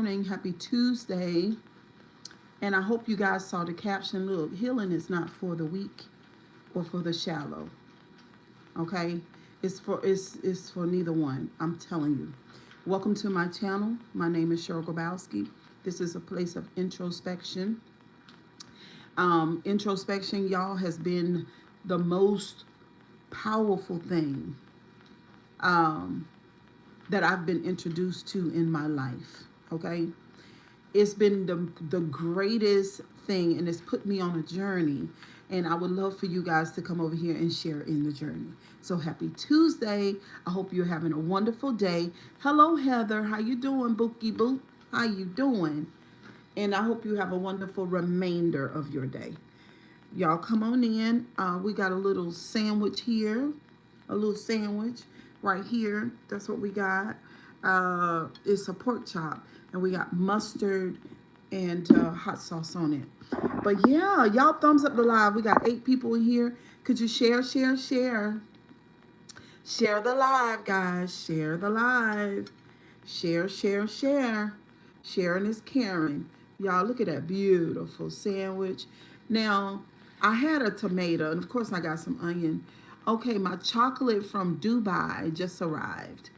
morning. Happy Tuesday. And I hope you guys saw the caption. Look, healing is not for the weak or for the shallow. Okay? It's for neither one. I'm telling you. Welcome to my channel. My name is Cheryl Grabowski. This is a place of introspection. Introspection, y'all, has been the most powerful thing that I've been introduced to in my life. Okay? It's been the greatest thing, and it's put me on a journey. And I would love for you guys to come over here and share in the journey. So happy Tuesday. I hope you're having a wonderful day. Hello, Heather. How you doing, Bookie Boot? How you doing? And I hope you have a wonderful remainder of your day. Y'all come on in. We got a little sandwich here. A little sandwich right here. That's what we got. It's a pork chop. And we got mustard and hot sauce on it. But yeah, y'all thumbs up the live. We got 8 people in here. Could you share? Share the live, guys. Share the live. Share. Sharing is caring. Y'all, look at that beautiful sandwich. Now, I had a tomato, and of course I got some onion. Okay, my chocolate from Dubai just arrived.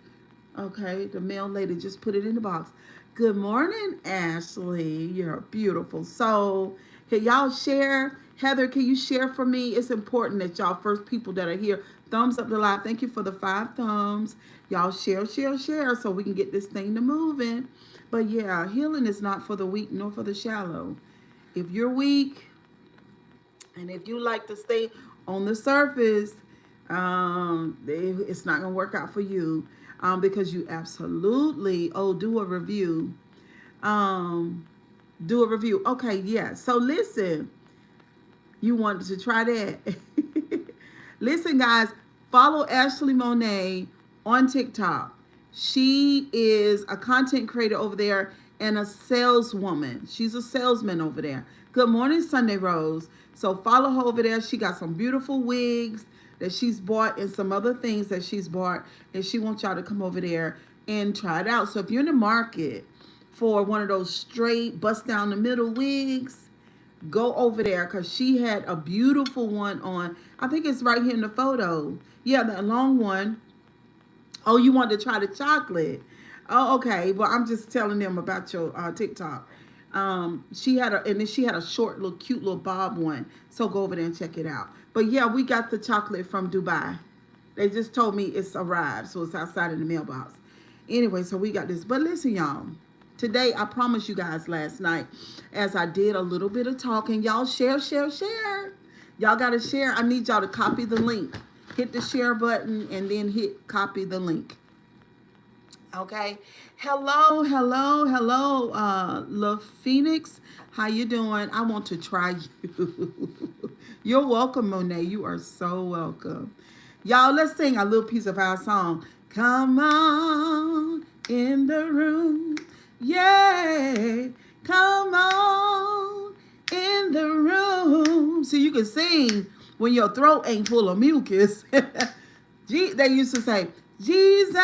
Okay, the mail lady just put it in the box. Good morning, Ashley. You're a beautiful soul. Can y'all share? Heather, can you share for me? It's important that y'all first people that are here, thumbs up the live. Thank you for the 5 thumbs. Y'all share so we can get this thing to moving. But yeah, healing is not for the weak nor for the shallow. If you're weak and if you like to stay on the surface, it's not going to work out for you. Because you absolutely, do a review. Do a review. Okay, yeah. So listen, you wanted to try that. Listen, guys, follow Ashley Monet on TikTok. She is a content creator over there and a saleswoman. She's a salesman over there. Good morning, Sunday Rose. So follow her over there. She got some beautiful wigs that she's bought and some other things that she's bought, and she wants y'all to come over there and try it out. So if you're in the market for one of those straight bust down the middle wigs, go over there, because she had a beautiful one on. I think it's right here in the photo. Yeah, the long one. Oh, you want to try the chocolate? Oh, okay. Well, I'm just telling them about your TikTok. She had a short little cute little bob one. So go over there and check it out. But yeah, we got the chocolate from Dubai. They just told me it's arrived, so it's outside in the mailbox. Anyway, so we got this. But listen, y'all. Today, I promised you guys last night, as I did a little bit of talking, y'all share. Y'all got to share. I need y'all to copy the link. Hit the share button and then hit copy the link. Okay. Hello, Love Phoenix. How you doing? I want to try you. You're welcome, Monet. You are so welcome. Y'all, let's sing a little piece of our song. Come on in the room. Yay. Come on in the room. So you can sing when your throat ain't full of mucus. They used to say, Jesus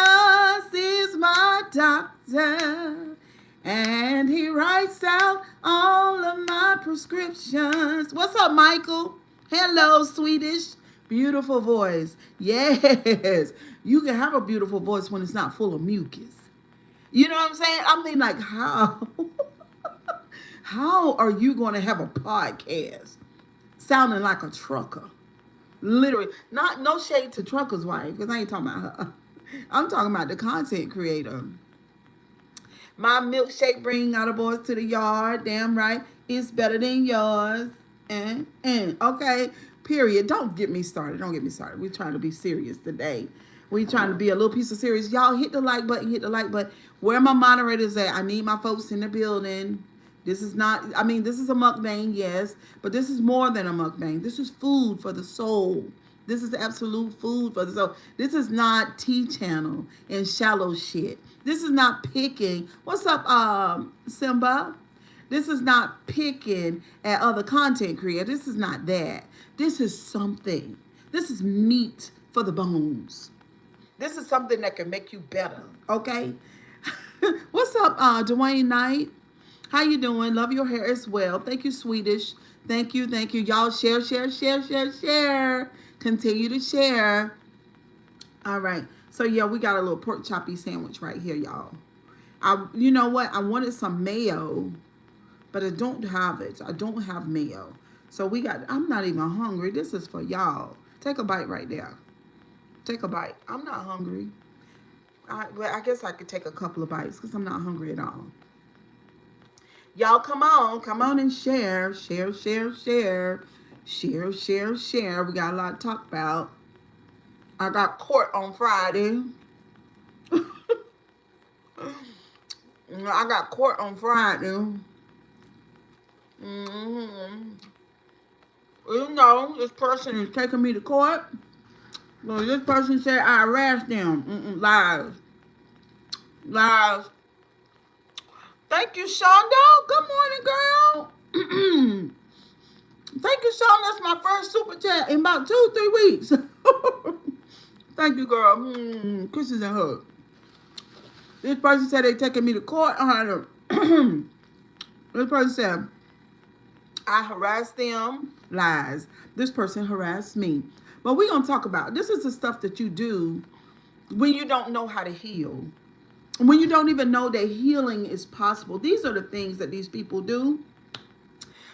is my doctor, and he writes out all of my prescriptions. What's up, Michael? Hello, Swedish. Beautiful voice. Yes. You can have a beautiful voice when it's not full of mucus. You know what I'm saying? I mean, like, how? How are you going to have a podcast sounding like a trucker? Literally. No shade to trucker's wife, because I ain't talking about her. I'm talking about the content creator. My milkshake bring out the boys to the yard. Damn right. It's better than yours. Okay. Period. Don't get me started. We're trying to be serious today. We're trying to be a little piece of serious. Y'all hit the like button. Where my moderators at? I need my folks in the building. This is a mukbang, yes, but this is more than a mukbang. This is food for the soul. This is absolute food for the soul. This is not T channel and shallow shit. This is not picking. What's up, Simba? This is not picking at other content creators. This is not that. This is something. This is meat for the bones. This is something that can make you better, okay? What's up, Dwayne Knight? How you doing? Love your hair as well. Thank you, Swedish. Thank you, thank you. Y'all share, share, share, share, share. Continue to share. All right. So yeah, we got a little pork choppy sandwich right here, y'all. You know what? I wanted some mayo, but I don't have it. I don't have mayo. So we got. I'm not even hungry. This is for y'all. Take a bite right there. Take a bite. I'm not hungry. Well, I guess I could take a couple of bites because I'm not hungry at all. Y'all, come on and share, share, share, share, share, share, share. We got a lot to talk about. I got court on Friday. I got court on Friday. Mm-hmm. You know, this person is taking me to court. Well, this person said I harassed them. Lies. Lies. Thank you, Shonda. Good morning, girl. Thank you, Shonda. That's my first super chat in about 2-3 weeks. Thank you, girl. Kisses and hugs. This person said they taking me to court. This person said I harassed them. Lies. This person harassed me. But we're going to talk about this is the stuff that you do when you don't know how to heal. When you don't even know that healing is possible. These are the things that these people do.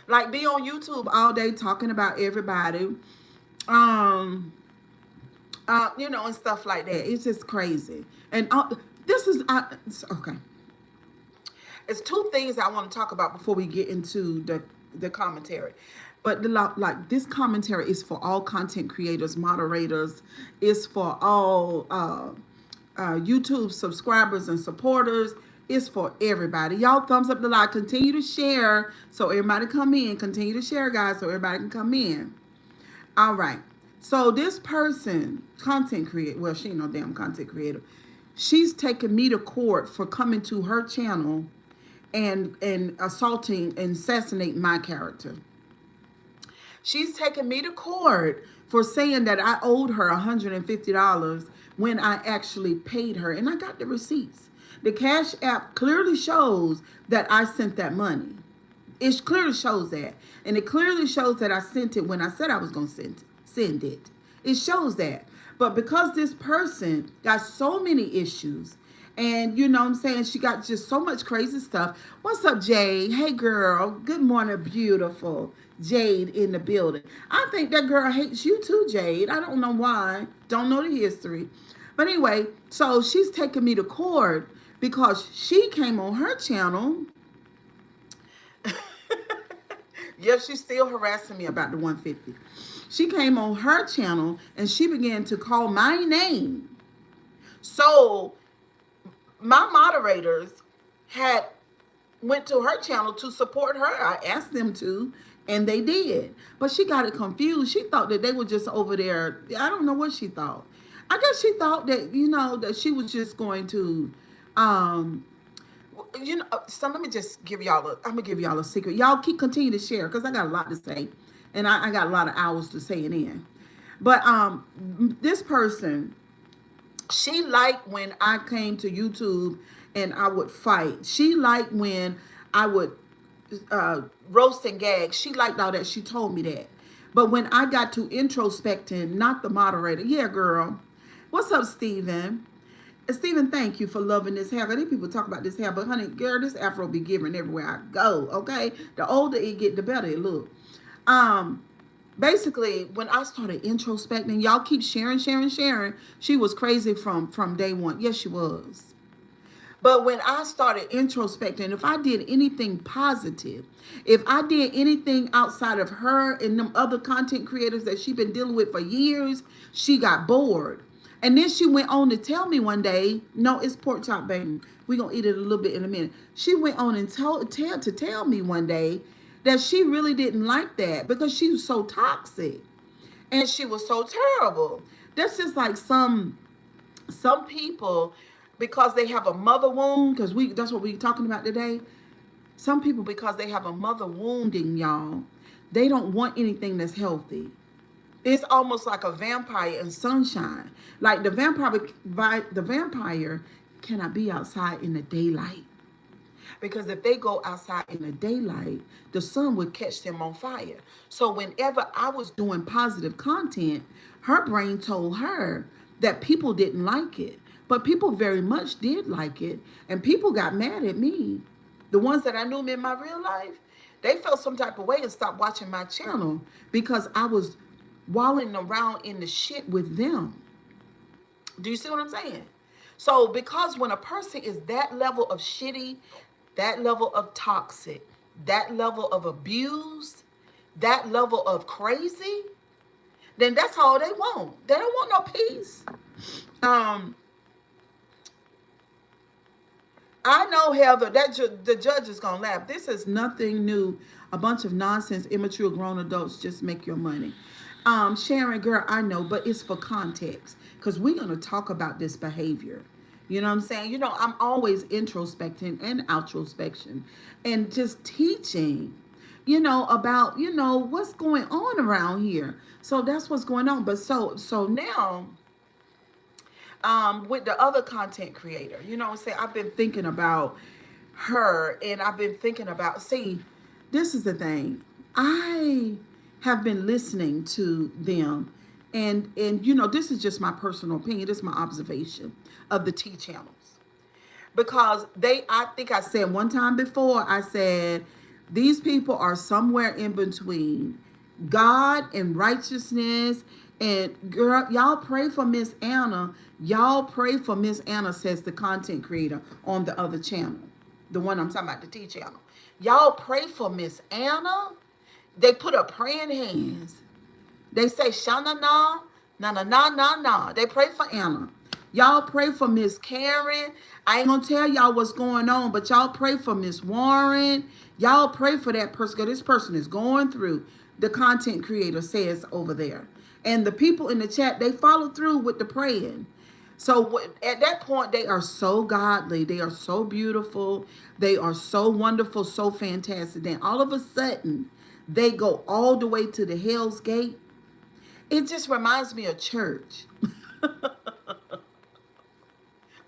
Like be on YouTube all day talking about everybody. You know, and stuff like that. It's just crazy. And this is okay. It's two things I want to talk about before we get into the commentary. But like this commentary is for all content creators, moderators. It's for all YouTube subscribers and supporters. It's for everybody. Y'all thumbs up the like. Continue to share so everybody come in. Continue to share, guys, so everybody can come in. All right. So this person, content creator, well, she ain't no damn content creator. She's taking me to court for coming to her channel and assaulting and assassinating my character. She's taking me to court for saying that I owed her $150 when I actually paid her. And I got the receipts. The Cash App clearly shows that I sent that money. It clearly shows that. And it clearly shows that I sent it when I said I was going to send it. It shows that. But because this person got so many issues, and you know what I'm saying, she got just so much crazy stuff. What's up, Jade? Hey, girl. Good morning, beautiful. Jade in the building. I think that girl hates you too, Jade. I don't know why. Don't know the history. But anyway, so she's taking me to court because she came on her channel. Yes, she's still harassing me about the 150. She came on her channel and she began to call my name. So my moderators went to her channel to support her. I asked them to, and they did. But she got it confused. She thought that they were just over there. I don't know what she thought. I guess she thought that, you know, that she was just going to, you know, so let me just give y'all I'm going to give y'all a secret. Y'all continue to share because I got a lot to say. And I got a lot of hours to say it in. But this person, she liked when I came to YouTube and I would fight. She liked when I would roast and gag. She liked all that. She told me that. But when I got to introspecting, not the moderator. Yeah, girl. What's up, Steven? Steven, thank you for loving this hair. These people talk about this hair, but honey, girl, this afro be giving everywhere I go, okay? The older it get, the better it look. Basically, when I started introspecting, y'all keep sharing. She was crazy from day one. Yes, she was. But when I started introspecting, if I did anything positive, if I did anything outside of her and them other content creators that she been dealing with for years, she got bored. And then she went on to tell me one day, no, it's pork chop, baby. We're going to eat it a little bit in a minute. She went on and tell me one day that she really didn't like that because she was so toxic and she was so terrible. That's just like some people, because they have a mother wound, because that's what we're talking about today. Some people, because they have a mother wounding, y'all, they don't want anything that's healthy. It's almost like a vampire in sunshine. Like the vampire cannot be outside in the daylight. Because if they go outside in the daylight, the sun would catch them on fire. So whenever I was doing positive content, her brain told her that people didn't like it. But people very much did like it. And people got mad at me. The ones that I knew in my real life, they felt some type of way and stopped watching my channel because I was walling around in the shit with them. Do you see what I'm saying? So because when a person is that level of shitty, that level of toxic, that level of abuse, that level of crazy, then that's all they want. They don't want no peace. I know, Heather, that the judge is gonna laugh. This is nothing new. A bunch of nonsense, immature grown adults just make your money. Sharon, girl, I know, but it's for context because we're gonna talk about this behavior. You know what I'm saying? You know, I'm always introspecting and outrospection and just teaching, you know, about, you know, what's going on around here. So that's what's going on. But so now, with the other content creator, you know what I'm saying? I've been thinking about her and I've been thinking about, see, this is the thing. I have been listening to them and you know, this is just my personal opinion. This is my observation of the T channels. Because I think I said one time before, I said, these people are somewhere in between God and righteousness. And girl, y'all pray for Miss Anna. Y'all pray for Miss Anna, says the content creator on the other channel. The one I'm talking about, the T channel. Y'all pray for Miss Anna. They put up praying hands. They say, Shana na, na na na na na. They pray for Anna. Y'all pray for Miss Karen. I ain't gonna tell y'all what's going on, but y'all pray for Miss Warren. Y'all pray for that person, because this person is going through, the content creator says over there. And the people in the chat, they follow through with the praying. So at that point, they are so godly. They are so beautiful. They are so wonderful, so fantastic. Then all of a sudden, they go all the way to the Hell's Gate. It just reminds me of church.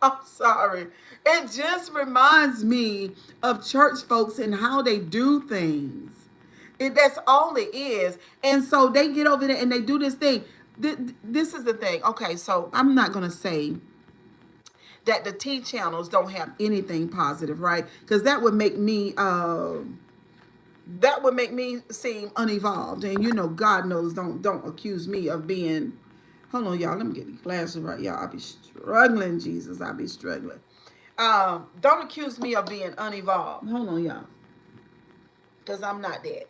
I'm sorry. It just reminds me of church folks and how they do things. That's all it is. And so they get over there and they do this thing. This is the thing. Okay, so I'm not going to say that the T channels don't have anything positive, right? Because that would make me seem unevolved. And you know, God knows, don't accuse me of being, hold on, y'all, let me get these glasses right, y'all. I'll be struggling, Jesus. I'll be struggling. Don't accuse me of being unevolved. Hold on, y'all. Because I'm not that.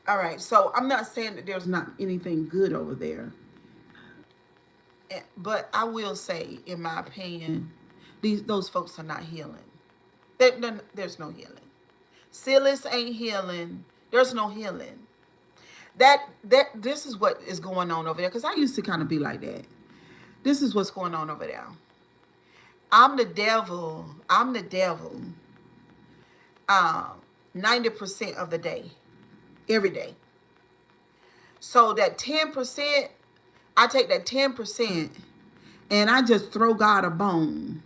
All right, so I'm not saying that there's not anything good over there. But I will say, in my opinion, those folks are not healing. There's no healing. Silas ain't healing. There's no healing. This is what is going on over there. Because I used to kind of be like that. This is what's going on over there. I'm the devil. 90% of the day. Every day. So that 10%, I take that 10% and I just throw God a bone.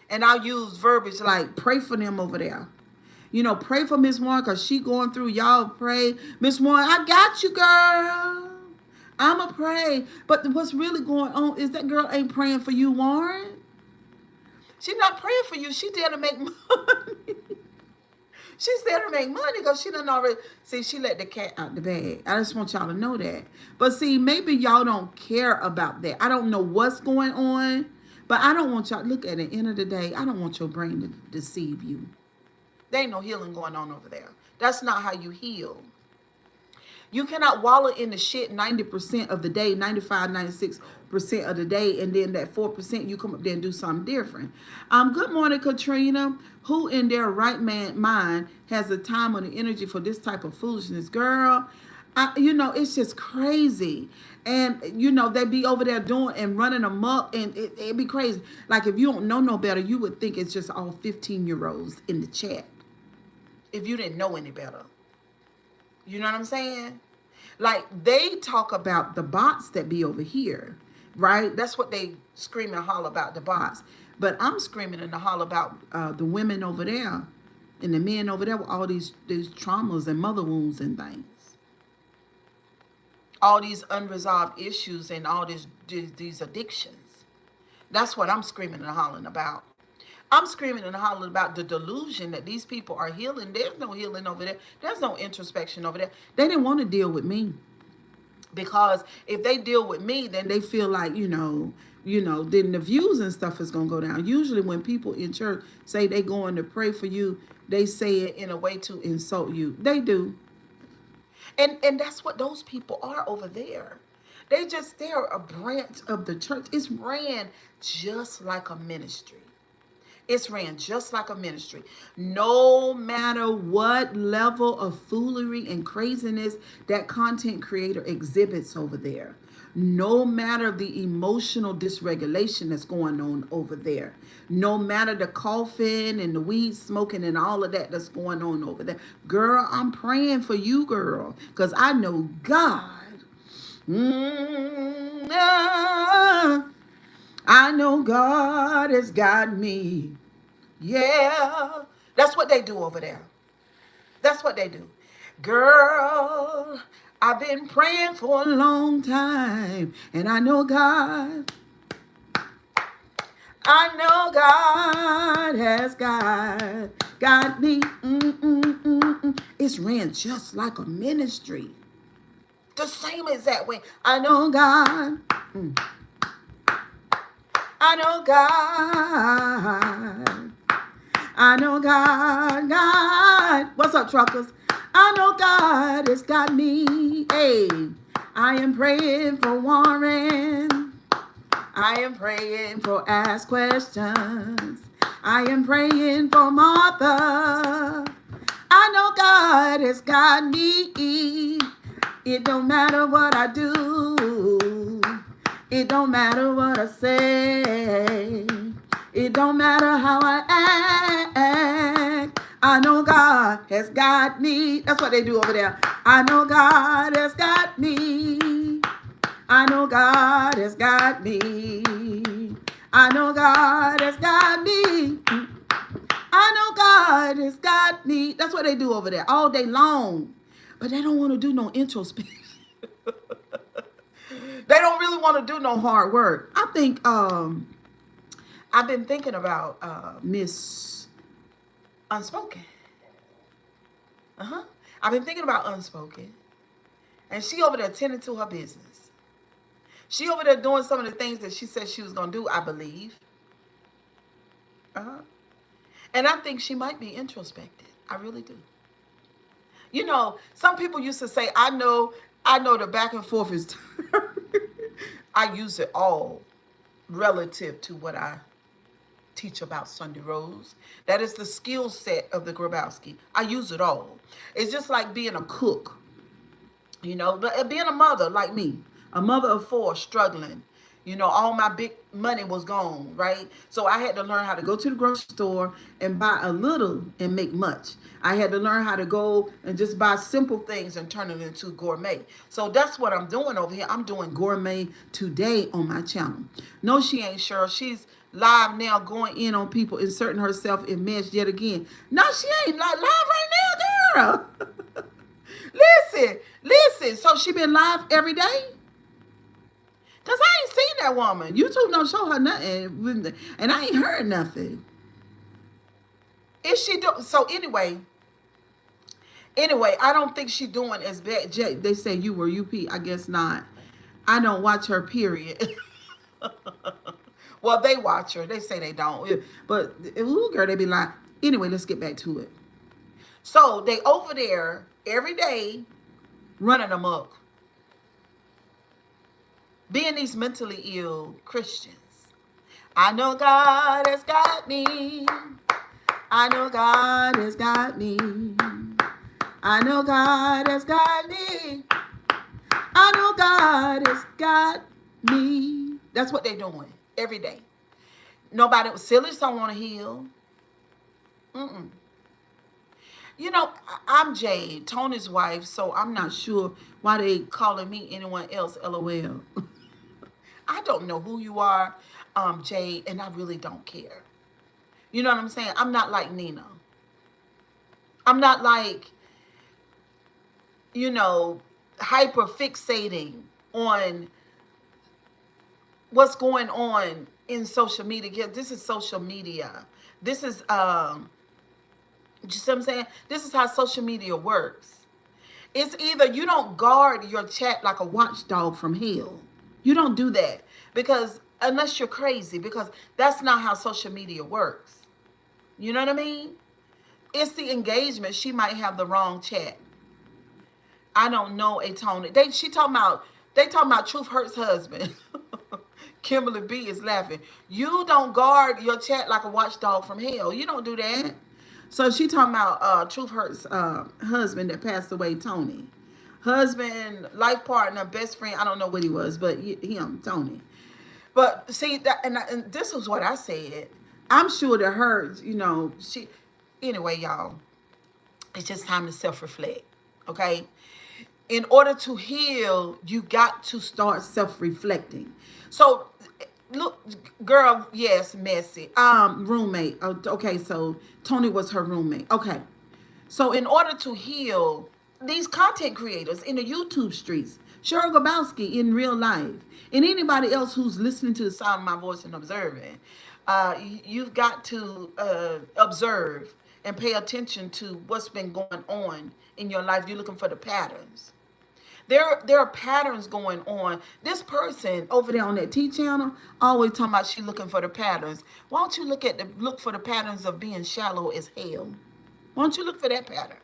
And I'll use verbiage like, pray for them over there. You know, pray for Miss Warren because she going through. Y'all pray. Miss Warren, I got you, girl. I'ma pray. But what's really going on is that girl ain't praying for you, Warren. She's not praying for you. She's there to make money. She's there to make money because she done already, see, she let the cat out the bag. I just want y'all to know that. But see, maybe y'all don't care about that. I don't know what's going on, but I don't want y'all, look, at the end of the day, I don't want your brain to deceive you. There ain't no healing going on over there. That's not how you heal. You cannot wallow in the shit 90% of the day, 95, 96% of the day, and then that 4% you come up there and do something different. Good morning, Katrina. Who in their right mind has the time or the energy for this type of foolishness? Girl, you know, it's just crazy. And, you know, they be over there doing and running amok, and it'd be crazy. Like, if you don't know no better, you would think it's just all 15-year-olds in the chat. If you didn't know any better. You know what I'm saying? Like, they talk about the bots that be over here, right? That's what they scream and holler about, the bots. But I'm screaming in the hall about the women over there and the men over there with all these traumas and mother wounds and things, all these unresolved issues and all these addictions. That's what I'm screaming and hollering about. I'm screaming and hollering about the delusion that these people are healing. There's no healing over there. There's no introspection over there. They didn't want to deal with me, because if they deal with me, then they feel like, then the views and stuff is going to go down. Usually when people in church say they going to pray for you, they say it in a way to insult you. They do. And that's what those people are over there. They're a branch of the church. It's ran just like a ministry. It's ran just like a ministry. No matter what level of foolery and craziness that content creator exhibits over there, no matter the emotional dysregulation that's going on over there, no matter the coughing and the weed smoking and all of that that's going on over there, girl, I'm praying for you, girl, because I know God. I know God has got me. Yeah. That's what they do over there. That's what they do. Girl, I've been praying for a long time, and I know God. I know God has got me. It's ran just like a ministry. The same exact way. I know God. I know God. I know God. What's up, truckers? I know God has got me. Hey, I am praying for Warren. I am praying for Ask Questions. I am praying for Martha. I know God has got me. It don't matter what I do. It don't matter what I say. It don't matter how I act. I know God has got me. That's what they do over there. I know God has got me. I know God has got me. I know God has got me. I know God has got me. That's what they do over there all day long. But they don't want to do no introspection. They don't really want to do no hard work. I think I've been thinking about Miss Unspoken. I've been thinking about Unspoken. And she over there tending to her business. She over there doing some of the things that she said she was going to do, I believe. And I think she might be introspected. I really do. You know, some people used to say, I know the back and forth is I use it all relative to what I teach about Sunday Rose. That is the skill set of the Grabowski. I use it all. It's just like being a cook, but being a mother like me, a mother of 4 struggling. All my big money was gone, right? So I had to learn how to go to the grocery store and buy a little and make much. I had to learn how to go and just buy simple things and turn it into gourmet. So that's what I'm doing over here. I'm doing gourmet today on my channel. No, she ain't sure. She's live now going in on people, inserting herself in mess yet again. No, she ain't live right now, girl. Listen. So she been live every day? Because I ain't seen that woman. YouTube don't show her nothing. And I ain't heard nothing. Is she doing? So anyway, I don't think she doing as bad. They say you were UP. I guess not. I don't watch her, period. Well, they watch her. They say they don't. But, ooh, girl, they be like, anyway, let's get back to it. So they over there every day running amok. Being these mentally ill Christians. I know God has got me. I know God has got me. I know God has got me. I know God has got me. That's what they're doing every day. Nobody, Sillies don't want to heal. I'm Jade, Tony's wife, so I'm not sure why they calling me anyone else, LOL. I don't know who you are. Jade, and I really don't care. You know what I'm saying? I'm not like Nina. I'm not like, you know, hyper fixating on what's going on in social media. This is social media. This is you see what I'm saying? This is how social media works. It's either you don't guard your chat like a watchdog from hell. You don't do that because unless you're crazy, because that's not how social media works. You know what I mean? It's the engagement. She might have the wrong chat. I don't know a Tony. They talking about Truth Hurt's husband. Kimberly B is laughing. You don't guard your chat like a watchdog from hell. You don't do that. So she talking about Truth Hurt's husband that passed away, Tony. Husband, life partner, best friend. I don't know what he was, but him, Tony. But see that, and this was what I said. I'm sure that her, she. Anyway, y'all, it's just time to self-reflect. Okay, in order to heal, you got to start self-reflecting. So, look, girl, yes, messy. Roommate. Okay, so Tony was her roommate. Okay, so in order to heal, these content creators in the YouTube streets, Cheryl Gabowski in real life, and anybody else who's listening to the sound of my voice and observing, you've got to observe and pay attention to what's been going on in your life. You're looking for the patterns. There are patterns going on. This person over there on that T channel always talking about she looking for the patterns. Why don't you look for the patterns of being shallow as hell? Why don't you look for that pattern?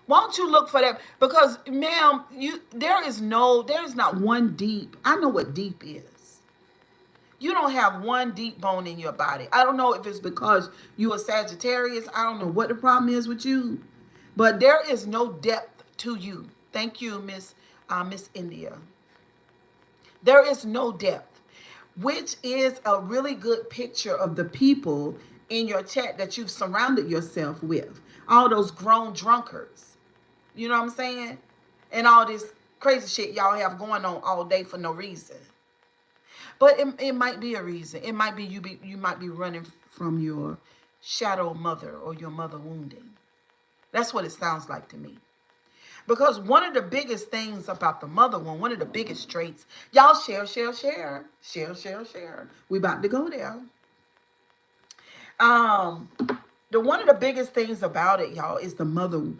Why don't you look for that? Because, ma'am, there is not one deep. I know what deep is. You don't have one deep bone in your body. I don't know if it's because you are Sagittarius. I don't know what the problem is with you, but there is no depth to you. Thank you, Miss India. There is no depth, which is a really good picture of the people in your chat that you've surrounded yourself with. All those grown drunkards. You know what I'm saying? And all this crazy shit y'all have going on all day for no reason. But it might be a reason. It might be you might be running from your shadow mother or your mother wounding. That's what it sounds like to me. Because one of the biggest things about the mother one of the biggest traits, y'all share. We about to go there. One of the biggest things about it, y'all, is the mother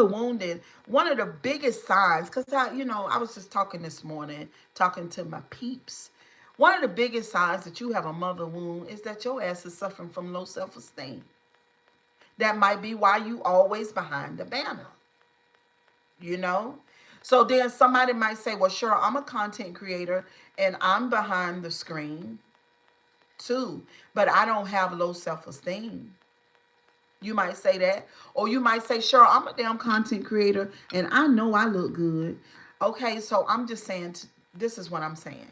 wounded. One of the biggest signs, because I was just talking this morning, talking to my peeps. One of the biggest signs that you have a mother wound is that your ass is suffering from low self-esteem. That might be why you always behind the banner. So then somebody might say, well, sure, I'm a content creator and I'm behind the screen too, but I don't have low self-esteem. You might say that. Or you might say, sure, I'm a damn content creator and I know I look good. Okay, so I'm just saying, this is what I'm saying.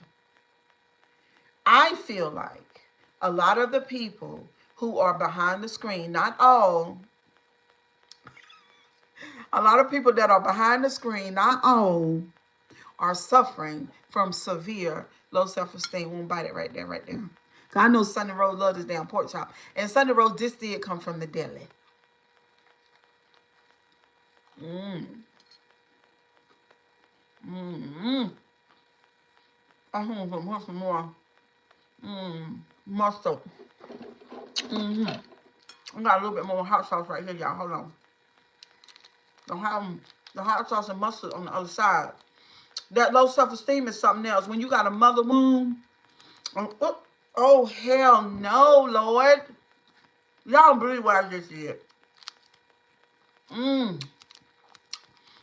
I feel like a lot of the people who are behind the screen, not all, a lot of people that are behind the screen, not all, are suffering from severe low self-esteem. Won't bite it right there. Cause I know Sunday Rose loves this damn pork chop. And Sunday Rose, this did come from the deli. I want some more. Mustard. I got a little bit more hot sauce right here, y'all. Hold on. Don't have the hot sauce and mustard on the other side. That low self-esteem is something else. When you got a mother wound, oh hell no, Lord. Y'all don't believe what I just did.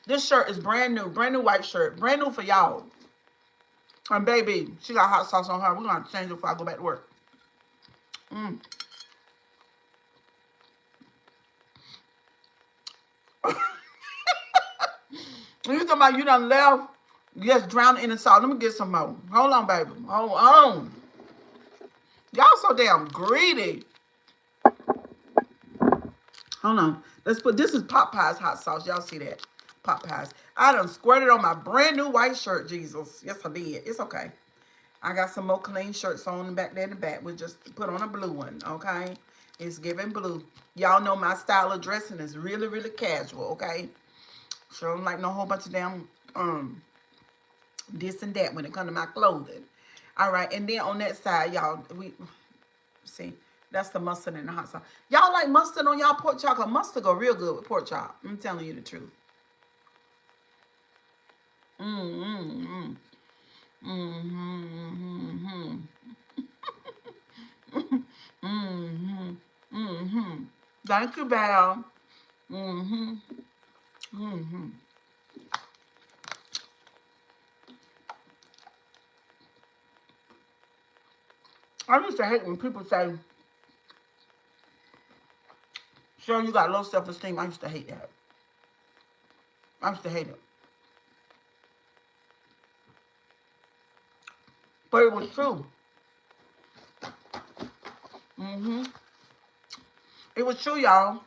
This shirt is brand new white shirt, brand new for y'all. And baby, she got hot sauce on her. We're gonna change it before I go back to work. You talking about you done left, just drowned in the salt. Let me get some more. Hold on, baby. Hold on. Y'all so damn greedy. Hold on. This is Popeye's hot sauce. Y'all see that? Popeyes. I done squirted on my brand new white shirt, Jesus. Yes, I did. It's okay. I got some more clean shirts on back there in the back. We just put on a blue one, okay? It's giving blue. Y'all know my style of dressing is really, really casual, okay? So I don't like no whole bunch of damn this and that when it comes to my clothing. All right, and then on that side, y'all, we see that's the mustard and the hot sauce. Y'all like mustard on y'all pork chop? 'Cause mustard go real good with pork chop. I'm telling you the truth. Mm-hmm. Mm-hmm. Mm-hmm. Mm-hmm. Thank you, Val. Mm-hmm. Mm-hmm. I used to hate when people say, "Sure, you got low self-esteem." I used to hate that. I used to hate it. But it was true. Mm-hmm. It was true, y'all.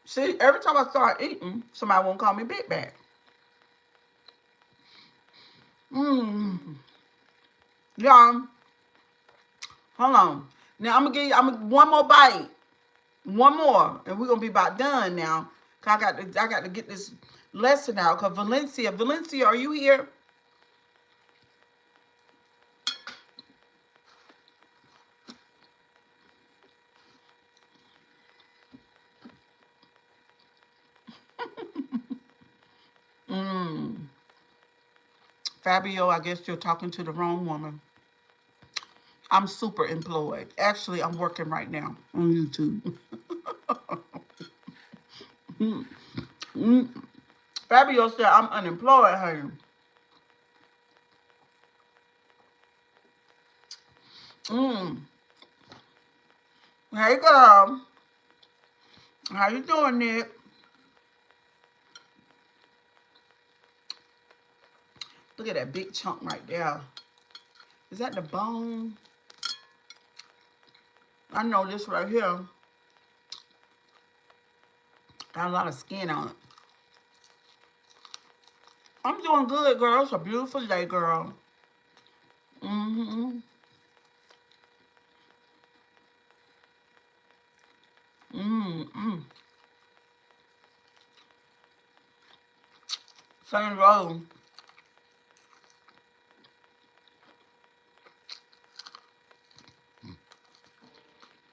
See, every time I start eating, somebody won't call me Big Bag. Mmm. Y'all, hold on. Now I'm gonna give you one more bite. One more. And we're gonna be about done now. 'Cause I got to get this lesson out. Cause Valencia, are you here? Mmm. Fabio, I guess you're talking to the wrong woman. I'm super employed. Actually, I'm working right now on YouTube. Fabio said I'm unemployed, honey. Mmm. Hey, girl. How you doing, Nick? Look at that big chunk right there. Is that the bone? I know this right here got a lot of skin on it. I'm doing good, girl. It's a beautiful day, girl. Mm-hmm. Mm-hmm. Sunny Road.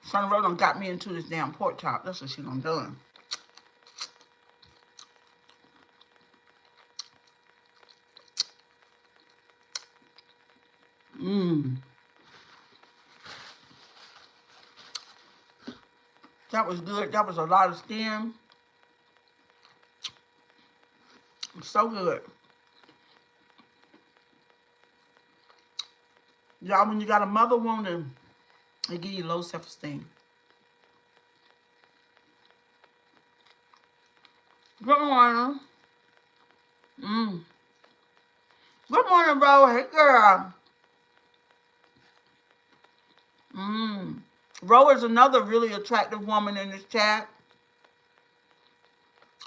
Sunny Road done got me into this damn pork chop. That's what she done done. Mmm. That was good. That was a lot of skin. So good. Y'all, when you got a mother wound, it give you low self-esteem. Good morning. Mm. Good morning, bro. Hey, girl. Mm. Ro is another really attractive woman in this chat.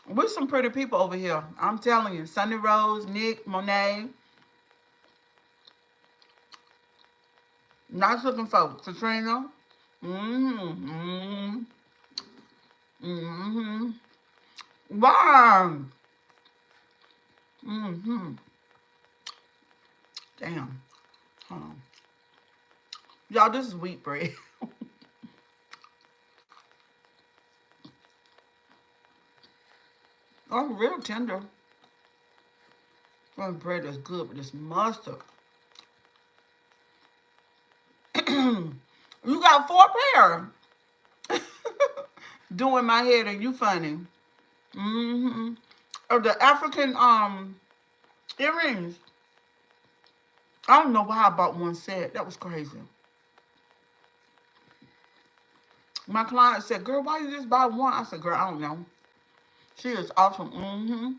We're some pretty people over here. I'm telling you. Sunny Rose, Nick, Monet. Nice looking folks. Katrina. Mm-hmm. Mm-hmm. Wow. Mm-hmm. Damn. Hold on. Y'all, this is wheat bread. Oh, real tender. Oh, bread is good with this mustard. You got 4 pair. Doing my head and you funny. Mm-hmm. Of the African earrings. I don't know why I bought one set. That was crazy. My client said, "Girl, why you just buy one?" I said, "Girl, I don't know." She is awesome. Mm-hmm.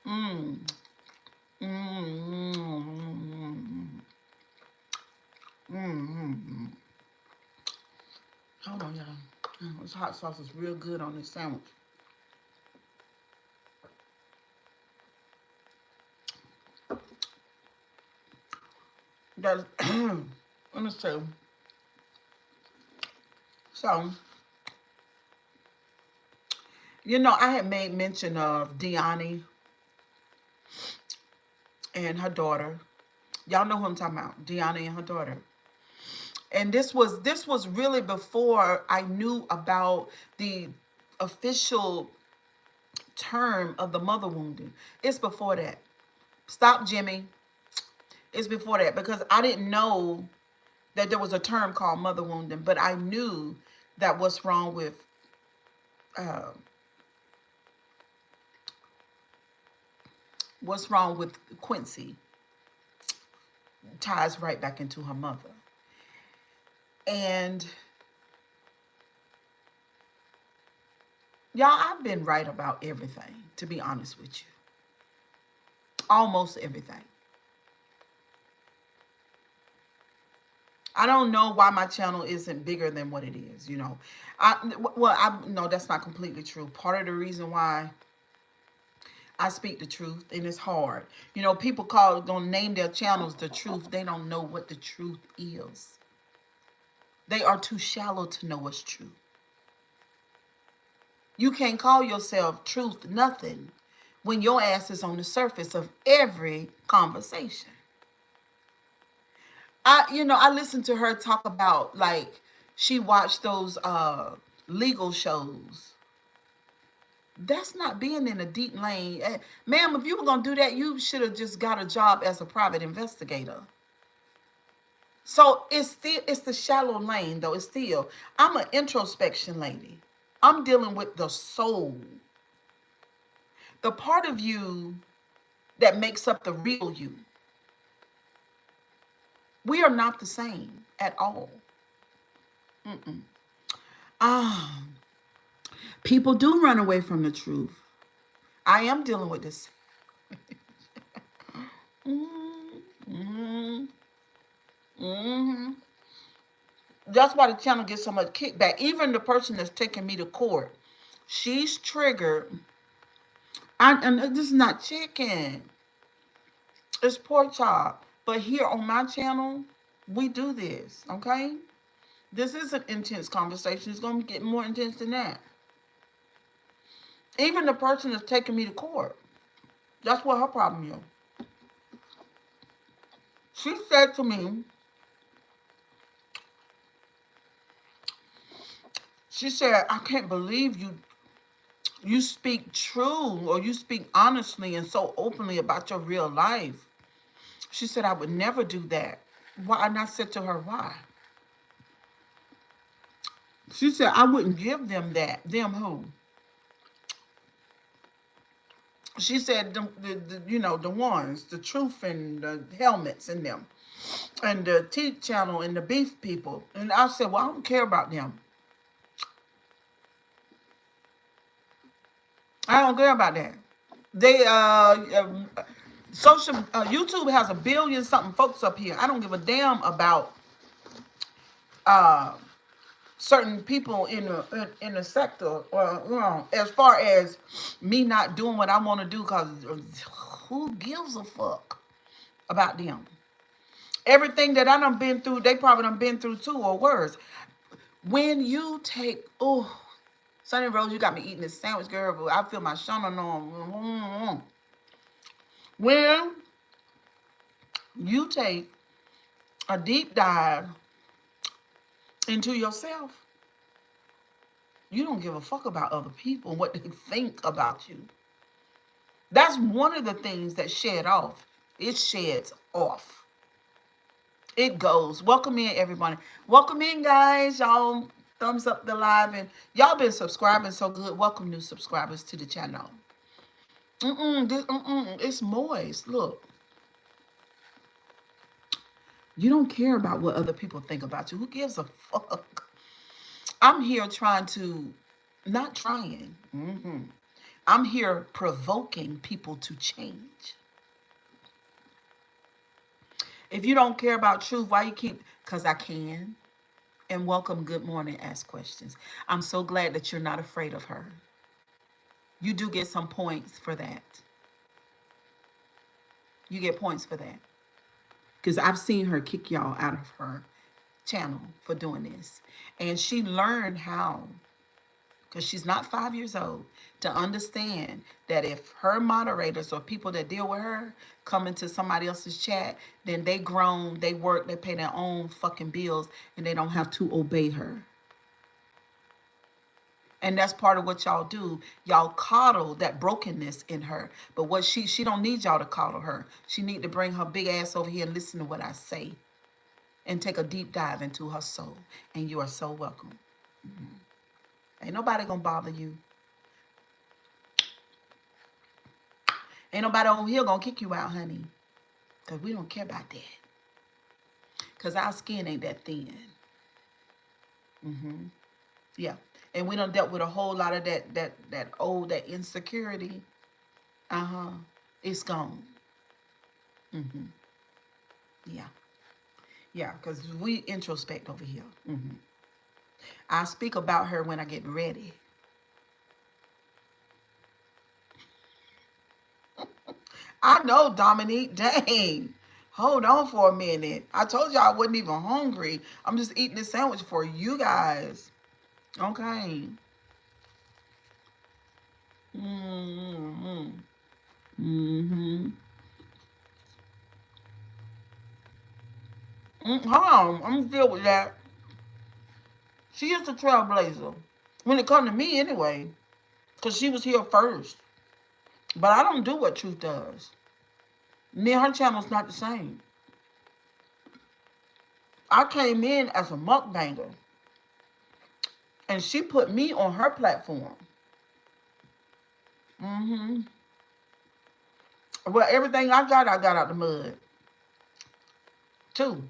mm. Mm-hmm. Mm-hmm. hot sauce is real good on this sandwich. That's let me see. So, you know, I had made mention of Deani and her daughter. Y'all know who I'm talking about, Deani and her daughter. And this was really before I knew about the official term of the mother wounding. It's before that. Stop, Jimmy. It's before that because I didn't know that there was a term called mother wounding, but I knew that uh, what's wrong with Quincy ties right back into her mother. And y'all, I've been right about everything, to be honest with you. Almost everything. I don't know why my channel isn't bigger than what it is, you know. I no, that's not completely true. Part of the reason why I speak the truth, and it's hard. You know, people gonna name their channels the truth. They don't know what the truth is. They are too shallow to know what's true. You can't call yourself truth nothing when your ass is on the surface of every conversation. I listened to her talk about like she watched those legal shows. That's not being in a deep lane. Ma'am, if you were gonna do that, you should have just got a job as a private investigator. So it's the shallow lane though. It's still I'm an introspection lady. I'm dealing with the soul. The part of you that makes up the real you. We are not the same at all. Ah, people do run away from the truth. I am dealing with this. Mm-hmm. Mm-hmm. That's why the channel gets so much kickback. Even the person that's taking me to court, she's triggered. And this is not chicken. It's pork chop. But here on my channel, we do this, okay? This is an intense conversation. It's going to get more intense than that. Even the person that's taking me to court, that's what her problem is. She said to me, she said, I can't believe you speak true or you speak honestly and so openly about your real life. She said, I would never do that. Why? And I said to her, why? She said, I wouldn't give them that. Them who? She said, the ones, the truth and the helmets and them. And the Teeth Channel and the beef people. And I said, well, I don't care about them. I don't care about that. They social YouTube has 1 billion something folks up here. I don't give a damn about uh certain people in the sector, as far as me not doing what I want to do, because who gives a fuck about them? Everything that I done been through, they probably done been through too, or worse. When you take, Sunny Rose, you got me eating this sandwich, girl, but I feel my shana on. When you take a deep dive into yourself, you don't give a fuck about other people and what they think about you. That's one of the things that shed off. It sheds off. It goes. Welcome in, everybody. Welcome in, guys. Y'all thumbs up the live. And y'all been subscribing so good. Welcome new subscribers to the channel. It's moist. Look. You don't care about what other people think about you. Who gives a fuck? I'm here not trying. I'm here provoking people to change. If you don't care about truth, why you keep? Because I can. And welcome, good morning, ask questions. I'm so glad that you're not afraid of her. You do get some points for that. You get points for that. Because I've seen her kick y'all out of her channel for doing this. And she learned how, because she's not 5 years old, to understand that if her moderators or people that deal with her come into somebody else's chat, then they grown, they work, they pay their own fucking bills, and they don't have to obey her. And that's part of what y'all do. Y'all coddle that brokenness in her. But what she don't need y'all to coddle her. She need to bring her big ass over here and listen to what I say. And take a deep dive into her soul. And you are so welcome. Ain't nobody gonna bother you. Ain't nobody over here gonna kick you out, honey. Because we don't care about that. Because our skin ain't that thin. Yeah. And we done dealt with a whole lot of that insecurity. It's gone. Yeah. Yeah, because we introspect over here. I speak about her when I get ready. I know, Dominique. Dang. Hold on for a minute. I told you I wasn't even hungry. I'm just eating this sandwich for you guys. Okay. Mm-hmm. Mm-hmm. Hold on. I'm gonna deal with that. She is a trailblazer. When it comes to me anyway. Because she was here first. But I don't do what Truth does. Me and her channel's not the same. I came in as a mukbanger. And she put me on her platform. Well, everything I got out the mud. Too.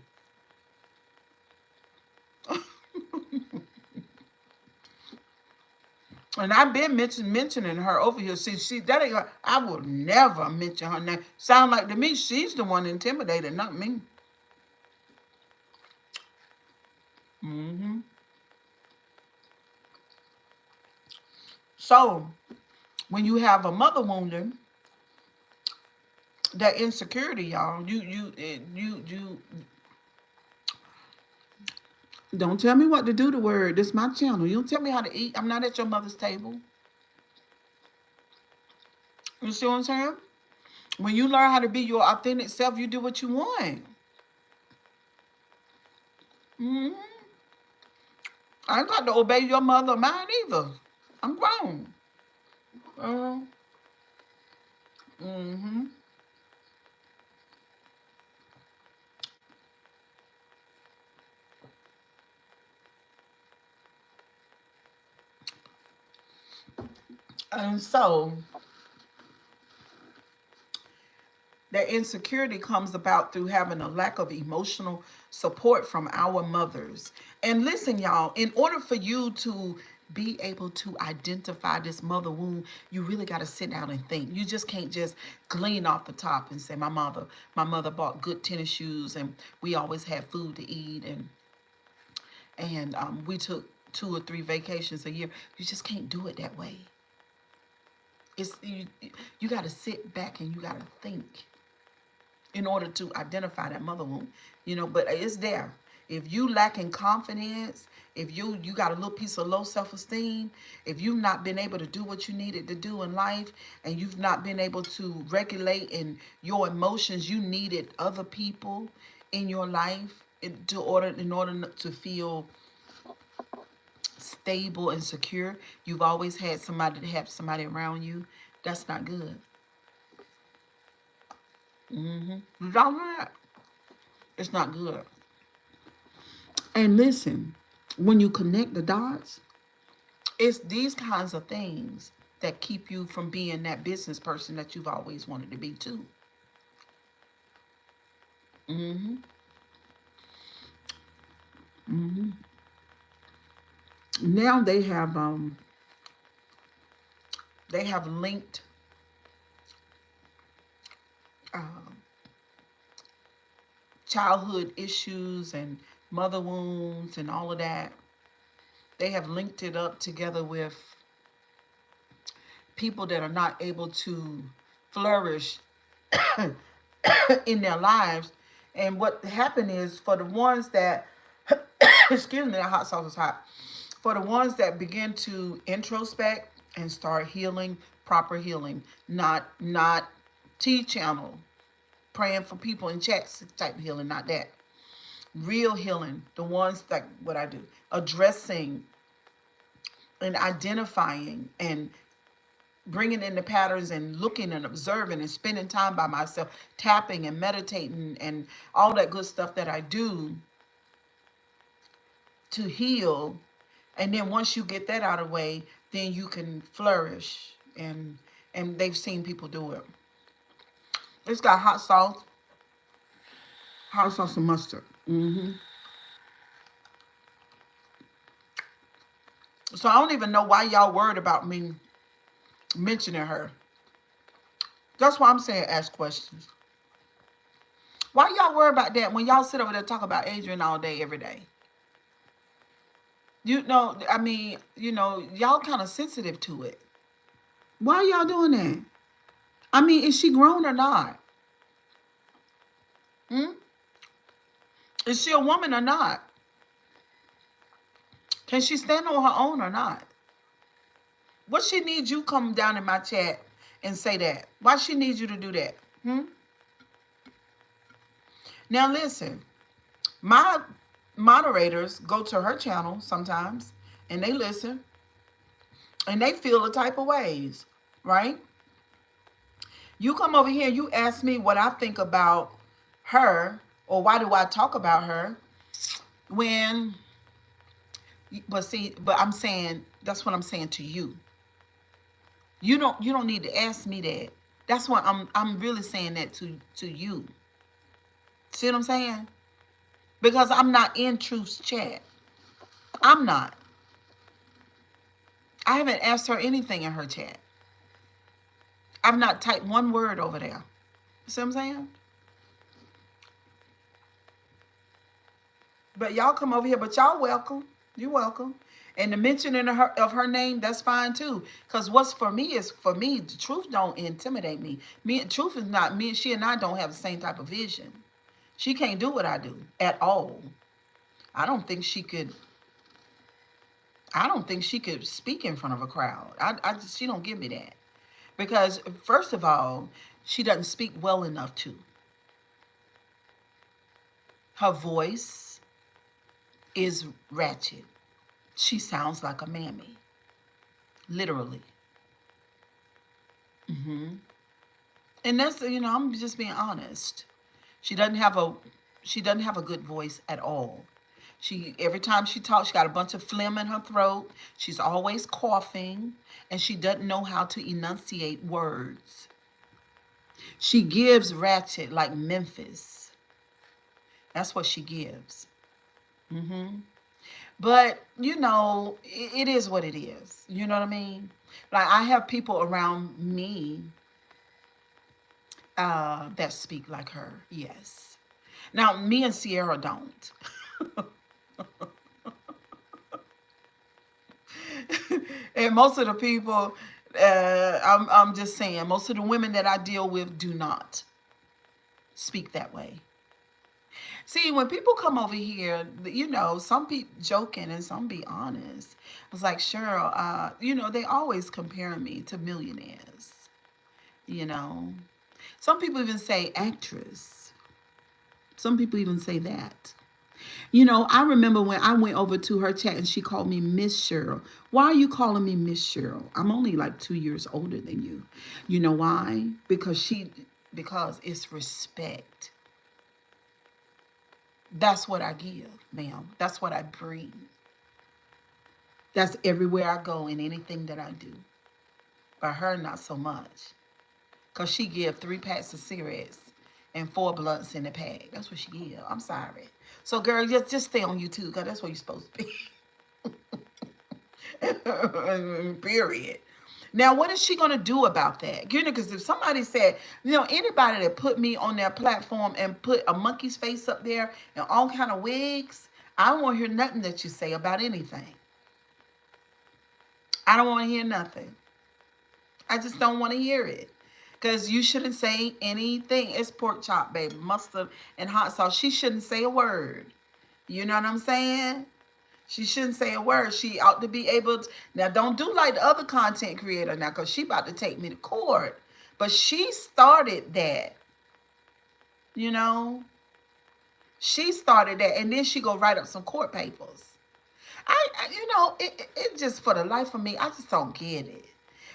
And I've been mentioning her over here. See, that ain't her. I would never mention her name. Sound like to me, she's the one intimidated, not me. So, when you have a mother wounded, that insecurity, y'all, you don't tell me what to do. The word. This is my channel. You don't tell me how to eat. I'm not at your mother's table. You see what I'm saying? When you learn how to be your authentic self, you do what you want. I ain't got to obey your mother or mine either. I'm grown. Uh, and so that insecurity comes about through having a lack of emotional support from our mothers. And listen, y'all, in order for you to be able to identify this mother wound, you really got to sit down and think. You just can't just glean off the top and say, my mother bought good tennis shoes and we always had food to eat and we took 2 or 3 vacations a year. You just can't do it that way. It's you got to sit back and you got to think in order to identify that mother wound, but it's there. If you lacking confidence, if you got a little piece of low self-esteem, if you've not been able to do what you needed to do in life, and you've not been able to regulate in your emotions, you needed other people in your life in order to feel stable and secure. You've always had somebody to have somebody around you. That's not good. You don't know that? It's not good. And listen, when you connect the dots, it's these kinds of things that keep you from being that business person that you've always wanted to be too. Now they have linked childhood issues and mother wounds and all of that. They have linked it up together with people that are not able to flourish in their lives. And what happened is for the ones that, excuse me, that hot sauce is hot. For the ones that begin to introspect and start healing, proper healing, not T channel, praying for people in chats type healing, not that. Real healing, the ones that what I do, addressing and identifying and bringing in the patterns and looking and observing and spending time by myself, tapping and meditating and all that good stuff that I do to heal. And then once you get that out of the way, then you can flourish. And they've seen people do it. It's got hot sauce and mustard. So I don't even know why y'all worried about me mentioning her. That's why I'm saying ask questions. Why y'all worry about that when y'all sit over there talk about Adrian all day, every day? You know, I mean, y'all kind of sensitive to it. Why y'all doing that? I mean, is she grown or not? Hmm? Is she a woman or not? Can she stand on her own or not? What she needs you come down in my chat and say that? Why she needs you to do that? Hmm? Now listen, my moderators go to her channel sometimes and they listen and they feel the type of ways, right? You come over here and you ask me what I think about her or why do I talk about her when, but I'm saying, that's what I'm saying to you. You don't need to ask me that. That's what I'm really saying that to you. See what I'm saying? Because I'm not in Truth's chat. I'm not. I haven't asked her anything in her chat. I've not typed one word over there. See what I'm saying? But y'all come over here, but y'all welcome. You're welcome. And the mentioning of her name, that's fine too. Because what's for me is for me. The truth don't intimidate me. Truth is not me. She and I don't have the same type of vision. She can't do what I do at all. I don't think she could. I don't think she could speak in front of a crowd. She don't give me that. Because first of all, she doesn't speak well enough to. Her voice is ratchet. She sounds like a mammy. Literally. And that's, I'm just being honest. She doesn't have a good voice at all. Every time she talks, she got a bunch of phlegm in her throat. She's always coughing, and she doesn't know how to enunciate words. She gives ratchet like Memphis. That's what she gives. But, it is what it is. You know what I mean? Like, I have people around me that speak like her, yes. Now, me and Sierra don't. And most of the people, I'm just saying, most of the women that I deal with do not speak that way. See, when people come over here, some be joking and some be honest. I was like, Cheryl, they always compare me to millionaires. Some people even say actress. Some people even say that. I remember when I went over to her chat and she called me Miss Cheryl. Why are you calling me Miss Cheryl? I'm only like 2 years older than you. You know why? Because it's respect. That's what I give, ma'am. That's what I bring. That's everywhere I go in anything that I do. But her, not so much. Because she give 3 packs of cigarettes and 4 blunts in the pack. That's what she give. I'm sorry. So, girl, just stay on YouTube, because that's where you're supposed to be. Period. Now, what is she going to do about that? Because if somebody said, anybody that put me on their platform and put a monkey's face up there and all kind of wigs, I don't want to hear nothing that you say about anything. I don't want to hear nothing. I just don't want to hear it. Because you shouldn't say anything. It's pork chop, baby. Mustard and hot sauce. She shouldn't say a word. You know what I'm saying? She shouldn't say a word. She ought to be able to. Now, don't do like the other content creator now, because she about to take me to court. But she started that. You know? She started that. And then she go write up some court papers. It just for the life of me, I just don't get it.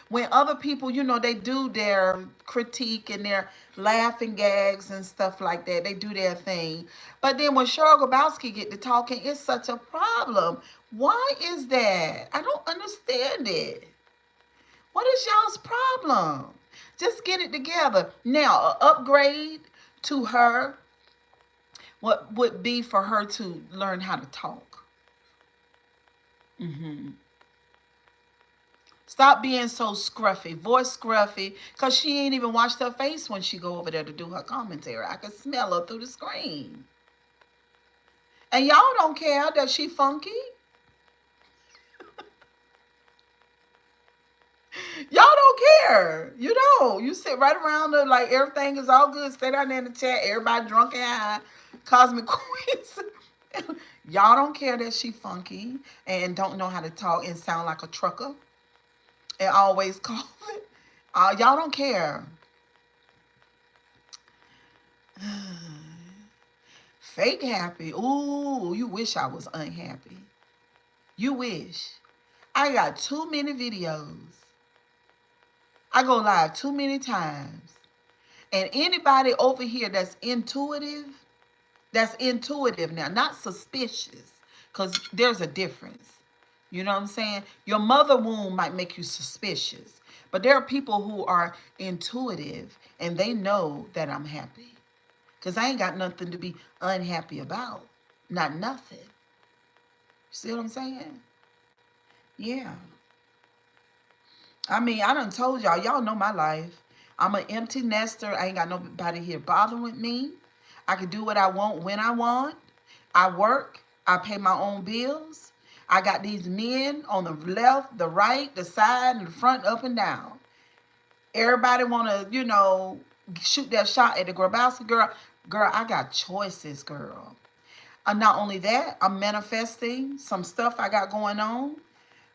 When other people, they do their critique and their laughing gags and stuff like that, they do their thing. But then when Cheryl Grabowski get to talking, it's such a problem. Why is that? I don't understand it. What is y'all's problem? Just get it together. Now, an upgrade to her, what would be for her to learn how to talk. Stop being so scruffy, voice scruffy, because she ain't even washed her face when she go over there to do her commentary. I can smell her through the screen. And y'all don't care that she funky. Y'all don't care. You don't. You sit right around her like everything is all good. Stay down there in the chat. Everybody drunk and high. Cosmic Queens. Y'all don't care that she funky and don't know how to talk and sound like a trucker. And always coughing. Y'all don't care. Fake happy. Ooh, you wish I was unhappy. You wish. I got too many videos. I go live too many times. And anybody over here that's intuitive now, not suspicious, because there's a difference. You know what I'm saying? Your mother womb might make you suspicious, but there are people who are intuitive and they know that I'm happy, because I ain't got nothing to be unhappy about. Not nothing. See what I'm saying? Yeah. I mean, I done told y'all. Y'all know my life. I'm an empty nester. I ain't got nobody here bothering with me. I can do what I want when I want. I work. I pay my own bills. I got these men on the left, the right, the side, and the front, up and down. Everybody want to, shoot that shot at the Grabowski girl. Girl, I got choices, girl. And not only that, I'm manifesting some stuff I got going on.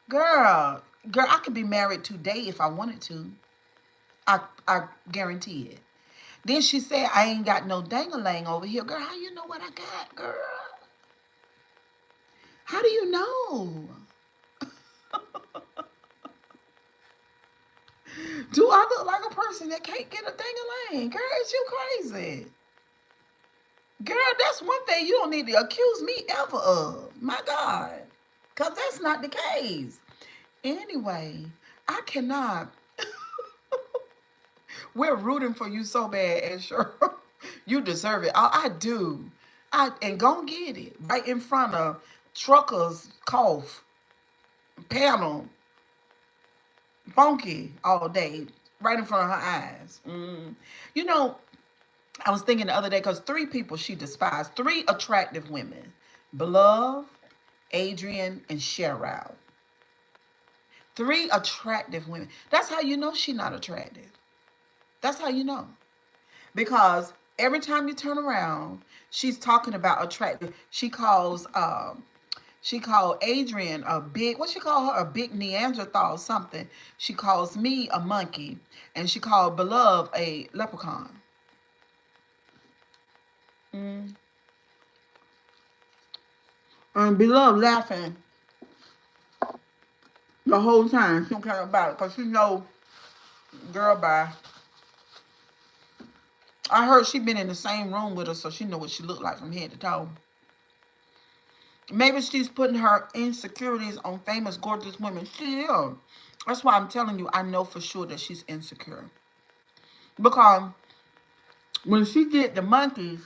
Girl, I could be married today if I wanted to. I guarantee it. Then she said, I ain't got no dang-a-lang over here. Girl, how you know what I got, girl? How do you know? Do I look like a person that can't get a dang-a-lang? Girl, is you crazy? Girl, that's one thing you don't need to accuse me ever of. My God. Because that's not the case. Anyway, I cannot. We're rooting for you so bad, and sure, you deserve it. I do. And go get it right in front of truckers, cough, panel, funky all day, right in front of her eyes. You know, I was thinking the other day, because 3 people she despised, 3 attractive women, Beloved, Adrian, and Cheryl. 3 attractive women. That's how you know she's not attractive. That's how you know. Because every time you turn around, she's talking about attractive. She called Adrian a big, what she call her? A big Neanderthal something. She calls me a monkey. And she called Beloved a leprechaun. And Beloved laughing the whole time. She don't care about it, because she know, girl, bye. I heard she been in the same room with her, so she know what she looked like from head to toe. Maybe she's putting her insecurities on famous, gorgeous women. She is. That's why I'm telling you, I know for sure that she's insecure. Because when she did the monkeys,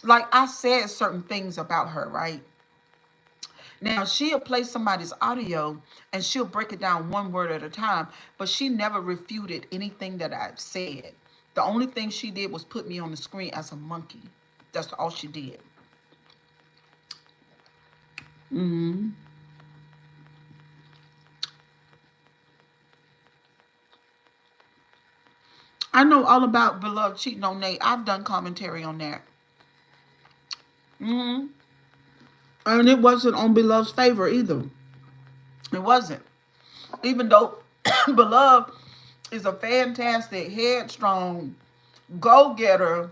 like I said certain things about her, right? Now, she'll play somebody's audio and she'll break it down one word at a time, but she never refuted anything that I've said. The only thing she did was put me on the screen as a monkey. That's all she did. Mm-hmm. I know all about Beloved cheating on Nate. I've done commentary on that. Mm-hmm. And it wasn't on Beloved's favor either. It wasn't. Even though Beloved is a fantastic, headstrong, go-getter,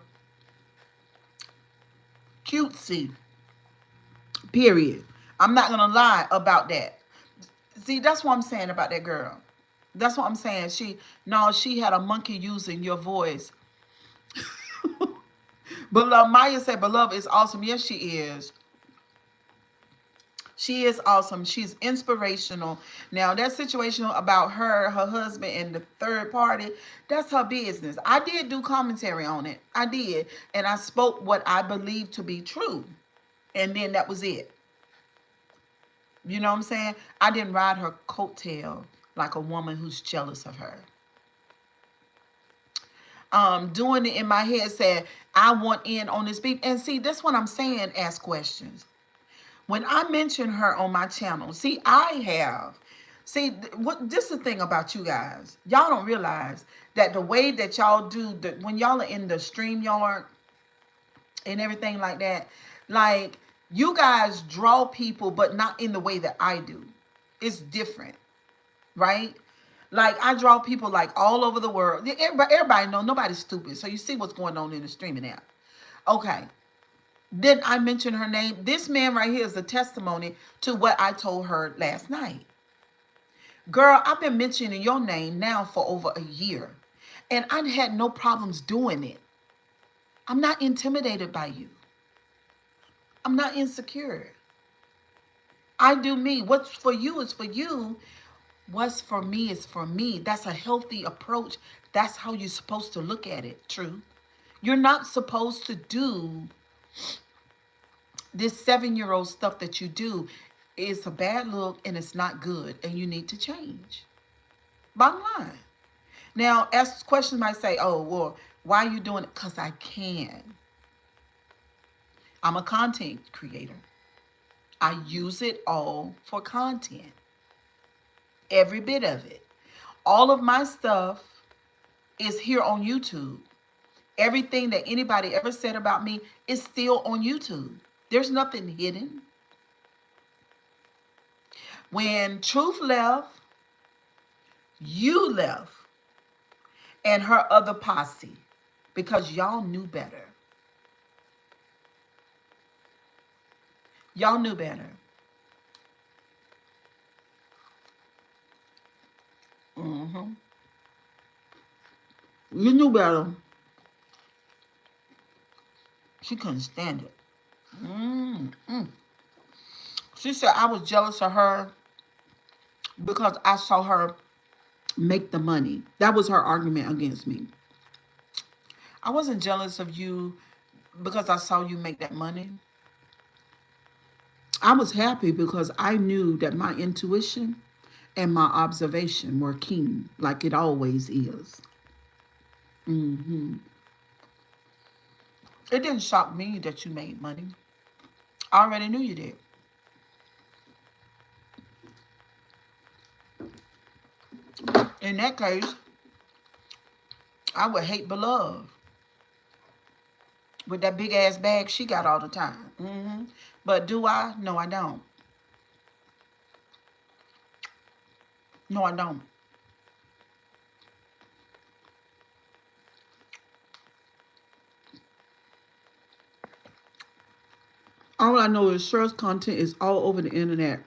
cutesy, period. I'm not going to lie about that. See, that's what I'm saying about that girl. That's what I'm saying. She had a monkey using your voice. But Maya said, Beloved is awesome. Yes, she is. She is awesome. She's inspirational. Now, that situation about her husband, and the third party, that's her business. I did do commentary on it. I did. And I spoke what I believe to be true. And then that was it. You know what I'm saying? I didn't ride her coattail like a woman who's jealous of her. Doing it in my head said, I want in on this beef. And see, that's what I'm saying, ask questions. When I mention her on my channel, see, what this is the thing about you guys. Y'all don't realize that the way that y'all do, when y'all are in the StreamYard and everything like that, like, you guys draw people, but not in the way that I do. It's different, right? Like, I draw people like all over the world. Everybody know nobody's stupid. So you see what's going on in the streaming app. Okay. Then I mentioned her name. This man right here is a testimony to what I told her last night. Girl, I've been mentioning your name now for over a year. And I had no problems doing it. I'm not intimidated by you. I'm not insecure. I do me. What's for you is for you. What's for me is for me. That's a healthy approach. That's how you're supposed to look at it, True. You're not supposed to do this 7-year-old stuff that you do. Is a bad look and it's not good and you need to change. Bottom line. Now, ask questions might say, oh, well, why are you doing it? Because I can. I'm a content creator. I use it all for content. Every bit of it. All of my stuff is here on YouTube. Everything that anybody ever said about me is still on YouTube. There's nothing hidden. When Truth left, you left, and her other posse, because y'all knew better. Y'all knew better. Mm-hmm. You knew better. She couldn't stand it. Mm-hmm. She said I was jealous of her because I saw her make the money. That was her argument against me. I wasn't jealous of you because I saw you make that money. I was happy because I knew that my intuition and my observation were keen, like it always is. It didn't shock me that you made money. I already knew you did. In that case, I would hate Beloved with that big ass bag she got all the time. But do I? No, I don't. No, I don't. All I know is Cher's content is all over the internet.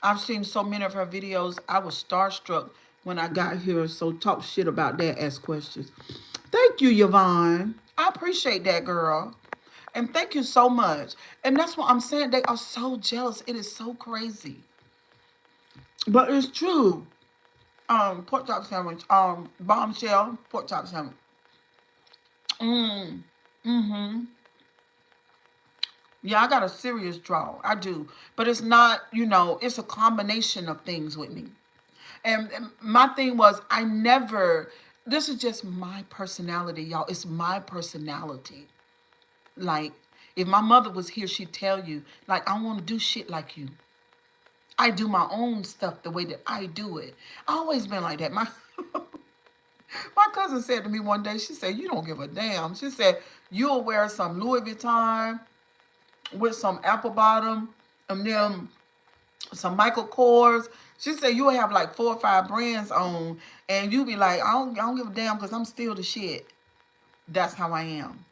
I've seen so many of her videos. I was starstruck when I got here. So talk shit about that. Ask questions. Thank you, Yvonne. I appreciate that, girl. And thank you so much. And that's what I'm saying. They are so jealous. It is so crazy. But it's true. Pork chop sandwich. Bombshell pork chop sandwich. Mm-hmm. Yeah, I got a serious draw. I do. But it's not, it's a combination of things with me. And my thing was, this is just my personality, y'all. It's my personality. Like, If my mother was here, she'd tell you, like, I want to do shit like you. I do my own stuff the way that I do it. I always been like that. My my cousin said to me one day, she said, you don't give a damn. She said, you'll wear some Louis Vuitton with some apple bottom and then some Michael Kors. She said you'll have like 4 or 5 brands on, and you be like, I don't give a damn because I'm still the shit. That's how I am.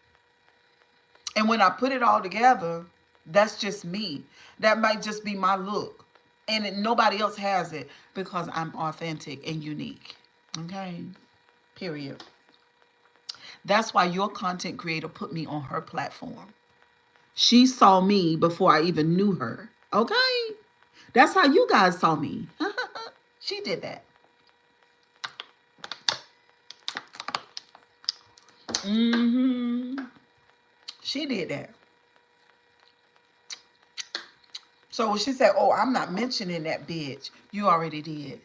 And when I put it all together, that's just me. That might just be my look, and nobody else has it because I'm authentic and unique. Okay, period. That's why your content creator put me on her platform. She saw me before I even knew her. Okay? That's how you guys saw me. She did that. She did that. So she said, oh, I'm not mentioning that bitch. You already did.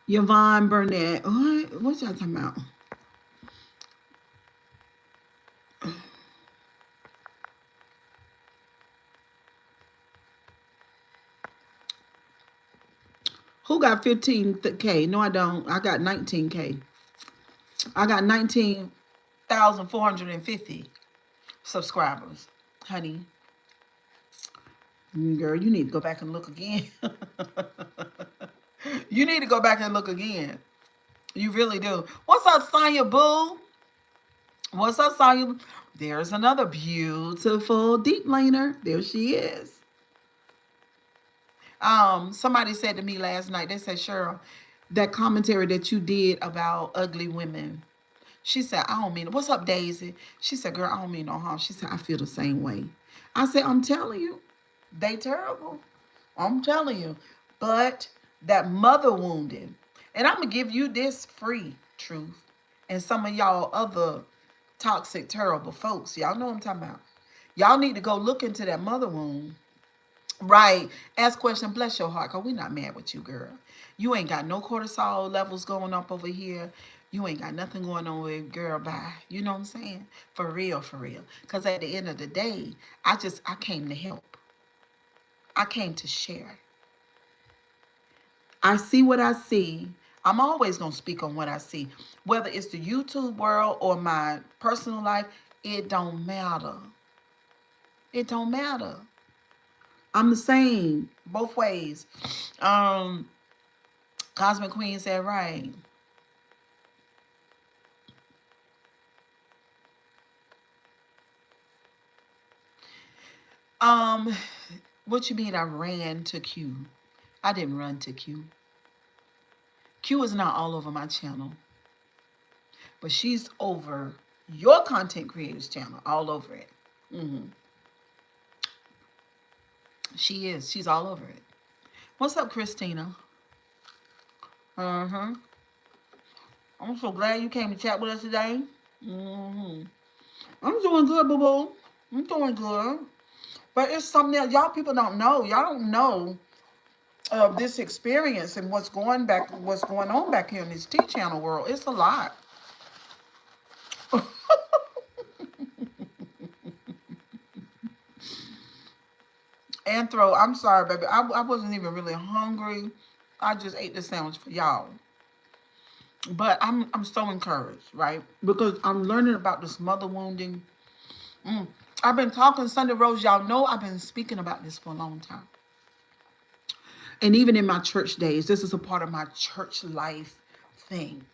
Yvonne Burnett. What y'all talking about? Who got 15K? No, I don't. I got 19K. I got 19,450 subscribers. Honey, girl, you need to go back and look again. You need to go back and look again. You really do. What's up, Sonya Boo? What's up, Sonya? There's another beautiful deep laner. There she is. Somebody said to me last night, they said, Cheryl, that commentary that you did about ugly women. She said, I don't mean it. What's up, Daisy? She said, girl, I don't mean no harm. She said, I feel the same way. I said, I'm telling you, they terrible. I'm telling you. But that mother wounding, and I'm going to give you this free, Truth, and some of y'all other toxic, terrible folks. Y'all know what I'm talking about. Y'all need to go look into that mother wound. Right. Ask question, bless your heart, because we not mad with you, girl. You ain't got no cortisol levels going up over here. You ain't got nothing going on with girl, bye. You know what I'm saying? For real, for real. Because at the end of the day, I came to help. I came to share. I see what I see. I'm always going to speak on what I see. Whether it's the YouTube world or my personal life, it don't matter. It don't matter. I'm the same both ways. Cosmic Queen said right. What you mean I ran to Q? I didn't run to Q. Q is not all over my channel, but she's over your content creators channel, all over it. She is. She's all over it. What's up, Christina? I'm so glad you came to chat with us today. I'm doing good, boo-boo. I'm doing good. But it's something that y'all people don't know. Y'all don't know of this experience and what's going on back here in this T channel world. It's a lot. Anthro, I'm sorry, baby. I wasn't even really hungry. I just ate the sandwich for y'all. But I'm so encouraged, right? Because I'm learning about this mother wounding. I've been talking Sunday Rose. Y'all know I've been speaking about this for a long time. And even in my church days, this is a part of my church life thing.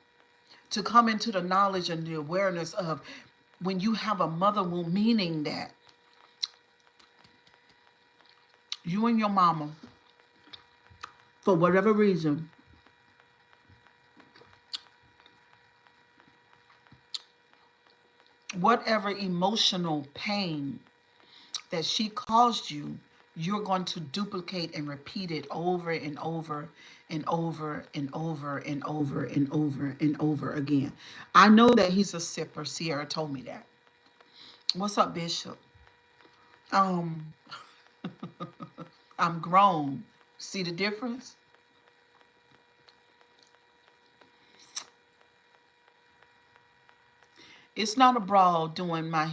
To come into the knowledge and the awareness of when you have a mother wound, meaning that you and your mama, for whatever reason, whatever emotional pain that she caused you, you're going to duplicate and repeat it over and over and over and over and over and over and over again. I know that he's a sipper. Sierra told me that. What's up, Bishop? Um, I'm grown. See the difference? It's not a brawl doing my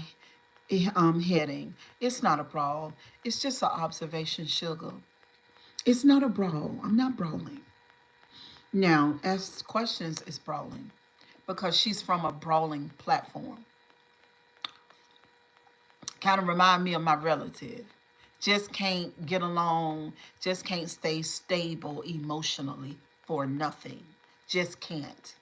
heading. It's not a brawl. It's just an observation, sugar. It's not a brawl. I'm not brawling. Now, Ask Questions is brawling because she's from a brawling platform. Kind of remind me of my relative. Just can't get along, just can't stay stable emotionally for nothing. Just can't.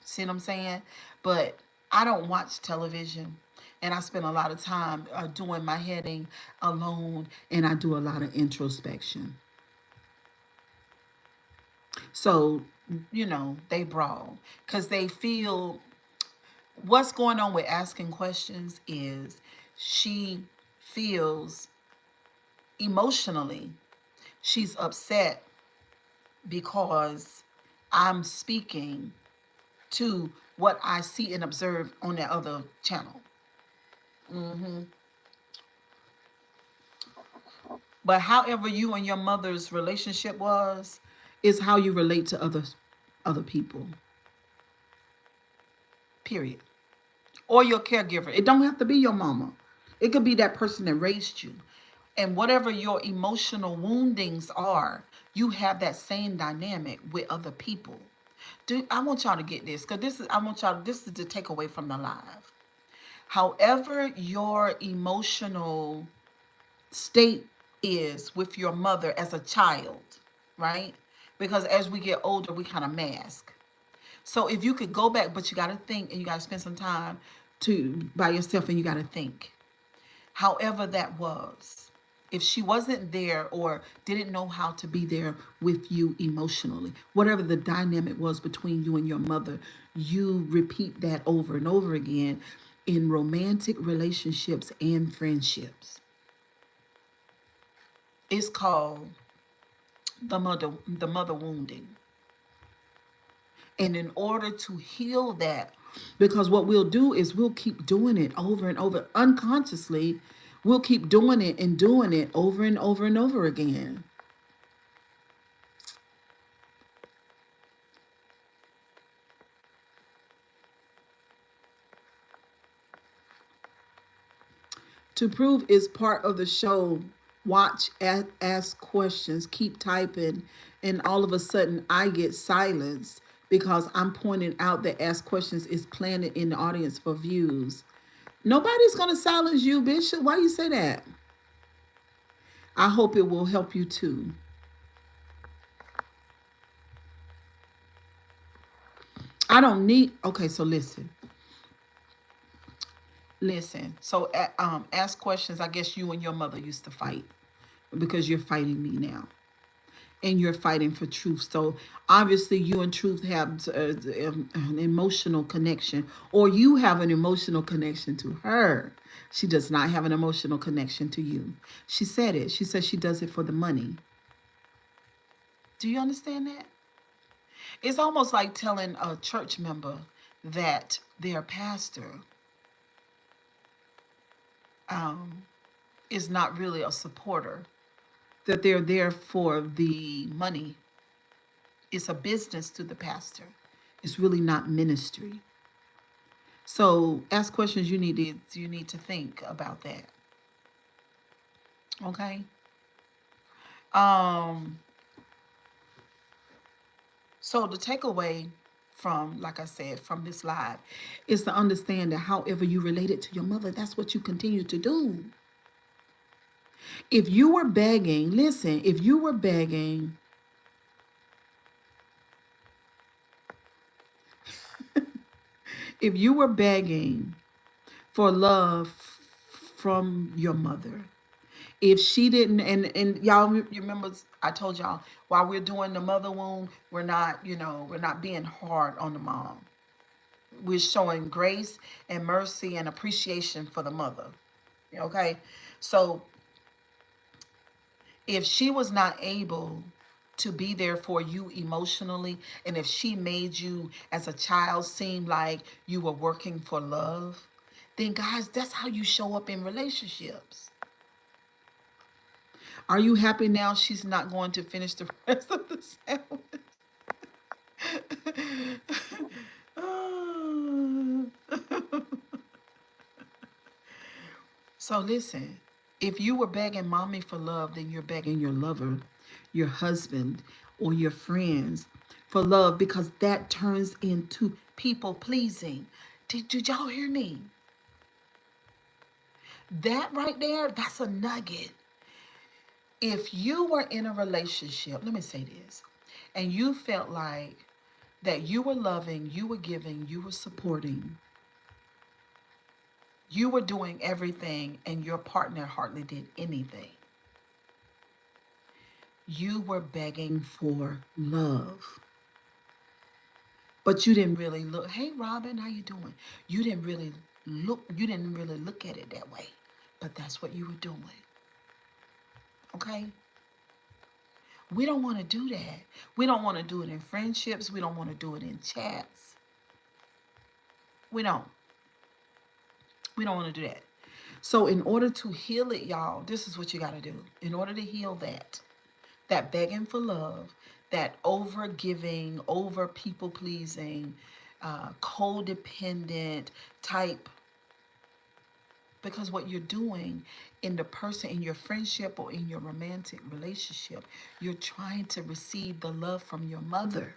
See what I'm saying? But I don't watch television. And I spend a lot of time doing my heading alone, and I do a lot of introspection. So, they brawl because they feel what's going on with asking questions is she feels emotionally she's upset because I'm speaking to what I see and observe on that other channel. But however you and your mother's relationship was, is how you relate to other people. Period. Or your caregiver. It don't have to be your mama. It could be that person that raised you. And whatever your emotional woundings are, you have that same dynamic with other people. I want y'all to get this because this is the takeaway from the live. However, your emotional state is with your mother as a child, right? Because as we get older, we kind of mask. So if you could go back, but you got to think and you got to spend some time to by yourself and you got to think. However that was, if she wasn't there or didn't know how to be there with you emotionally, whatever the dynamic was between you and your mother, you repeat that over and over again in romantic relationships and friendships. It's called the mother wounding. And in order to heal that, because what we'll do is we'll keep doing it over and over unconsciously, we'll keep doing it over and over and over again. To prove is part of the show. Watch, ask questions, keep typing, and all of a sudden I get silenced because I'm pointing out that ask questions is planted in the audience for views. Nobody's gonna silence you, Bishop. Why you say that? I hope it will help you too. I don't need. Okay, so listen, listen. So, ask questions. I guess you and your mother used to fight because you're fighting me now, and you're fighting for truth. So obviously, you and truth have an emotional connection, or you have an emotional connection to her. She does not have an emotional connection to you. She said it. She said she does it for the money. Do you understand that? It's almost like telling a church member that their pastor um, is not really a supporter, that they're there for the money. It's a business to the pastor. It's really not ministry. So ask questions. You need to think about that. Okay. Um. So the takeaway from, like I said, from this live, is to understand that however you related to your mother, that's what you continue to do. If you were begging, listen, if you were begging, if you were begging for love from your mother, if she didn't, and y'all remember I told y'all while we're doing the mother wound, we're not being hard on the mom. We're showing grace and mercy and appreciation for the mother. Okay, so if she was not able to be there for you emotionally, and if she made you as a child seem like you were working for love, then guys, that's how you show up in relationships. Are you happy now she's not going to finish the rest of the sandwich? So listen, if you were begging mommy for love, then you're begging your lover, your husband, or your friends for love, because that turns into people pleasing. Did y'all hear me? That right there, that's a nugget. If you were in a relationship, let me say this, and you felt like that you were loving, you were giving, you were supporting, you were doing everything, and your partner hardly did anything, you were begging for love. But you didn't really look, hey Robin, how you doing? You didn't really look at it that way. But that's what you were doing. Okay? We don't want to do that. We don't want to do it in friendships. We don't want to do it in chats. We don't. We don't want to do that. So in order to heal it, y'all, this is what you got to do. In order to heal that begging for love, that over giving, over people pleasing, codependent type, because what you're doing in the person, in your friendship or in your romantic relationship, you're trying to receive the love from your mother.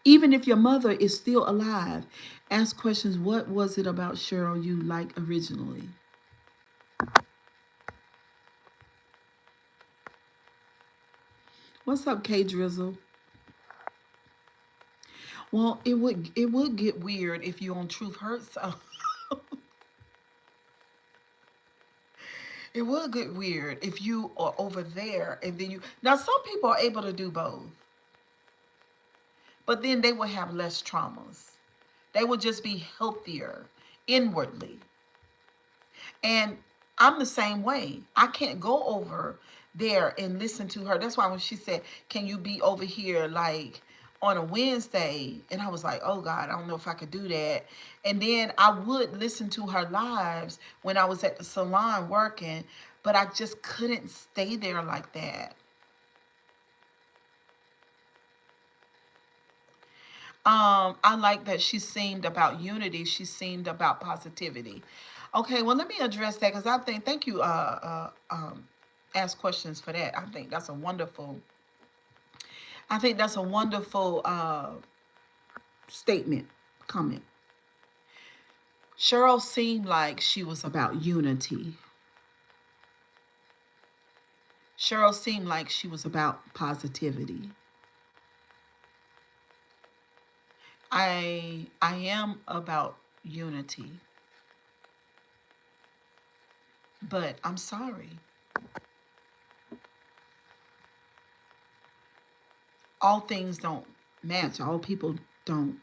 Even if your mother is still alive, ask questions. What was it about Cheryl you liked originally? What's up, K Drizzle? Well, it would get weird if you on Truth Hurts. So it would get weird if you are over there and then you. Now, some people are able to do both, but then they will have less traumas. They will just be healthier inwardly. And I'm the same way. I can't go over there and listen to her. That's why when she said, "Can you be over here like on a Wednesday?" And I was like, "Oh God, I don't know if I could do that." And then I would listen to her lives when I was at the salon working, but I just couldn't stay there like that. I like that she seemed about unity. She seemed about positivity. Okay, well, let me address that because I think, thank you, ask questions for that. I think that's a wonderful statement, comment. Cheryl seemed like she was about unity. Cheryl seemed like she was about positivity. I am about unity, but I'm sorry. All things don't match. All people don't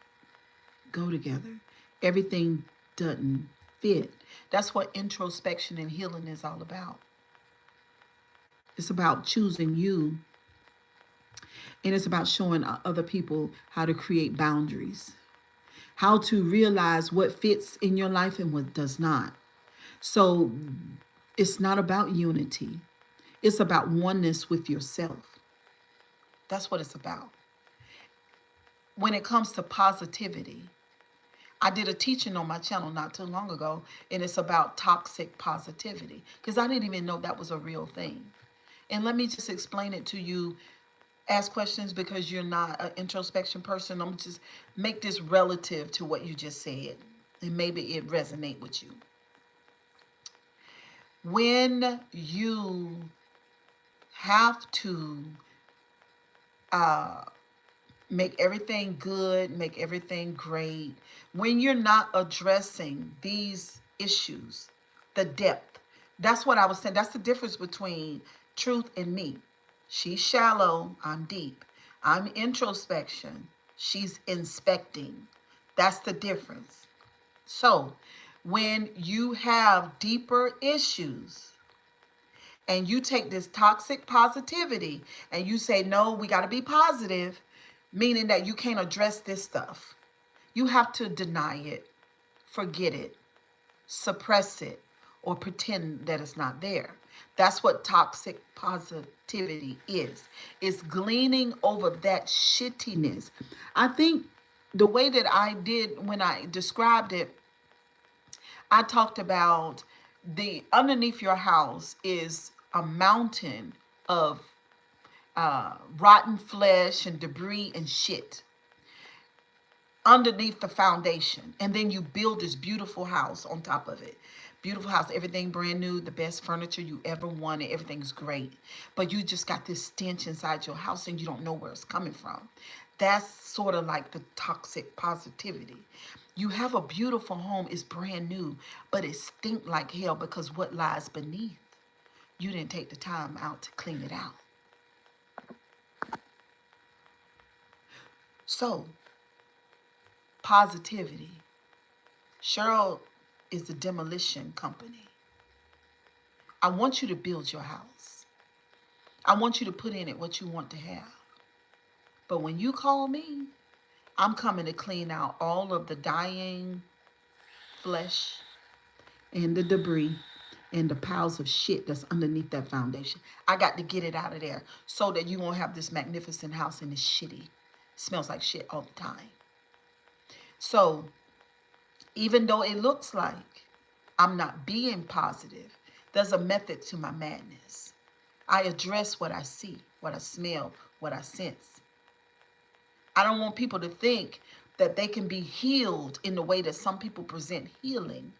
go together. Everything doesn't fit. That's what introspection and healing is all about. It's about choosing you, and it's about showing other people how to create boundaries, how to realize what fits in your life and what does not. So it's not about unity, it's about oneness with yourself. That's what it's about. When it comes to positivity, I did a teaching on my channel not too long ago, and it's about toxic positivity because I didn't even know that was a real thing. And let me just explain it to you. Ask questions because you're not an introspection person. I'm gonna just make this relative to what you just said, and maybe it resonate with you. When you have to uh, make everything good, make everything great, when you're not addressing these issues, the depth, that's what I was saying. That's the difference between truth and me. She's shallow, I'm deep. I'm introspection, she's inspecting. That's the difference. So, when you have deeper issues and you take this toxic positivity and you say, no, we got to be positive, meaning that you can't address this stuff. You have to deny it, forget it, suppress it, or pretend that it's not there. That's what toxic positivity is. It's gleaning over that shittiness. I think the way that I did when I described it, I talked about the underneath your house is a mountain of rotten flesh and debris and shit underneath the foundation, and then you build this beautiful house on top of it. Beautiful house, everything brand new, the best furniture you ever wanted, everything's great, but you just got this stench inside your house and you don't know where it's coming from. That's sort of like the toxic positivity. You have a beautiful home, it's brand new, but it stink like hell because what lies beneath, you didn't take the time out to clean it out. So positivity. Cheryl is a demolition company. I want you to build your house. I want you to put in it what you want to have. But when you call me, I'm coming to clean out all of the dying flesh and the debris and the piles of shit that's underneath that foundation. I got to get it out of there so that you won't have this magnificent house and it's shitty. Smells like shit all the time. So even though it looks like I'm not being positive, there's a method to my madness. I address what I see, what I smell, what I sense. I don't want people to think that they can be healed in the way that some people present healing,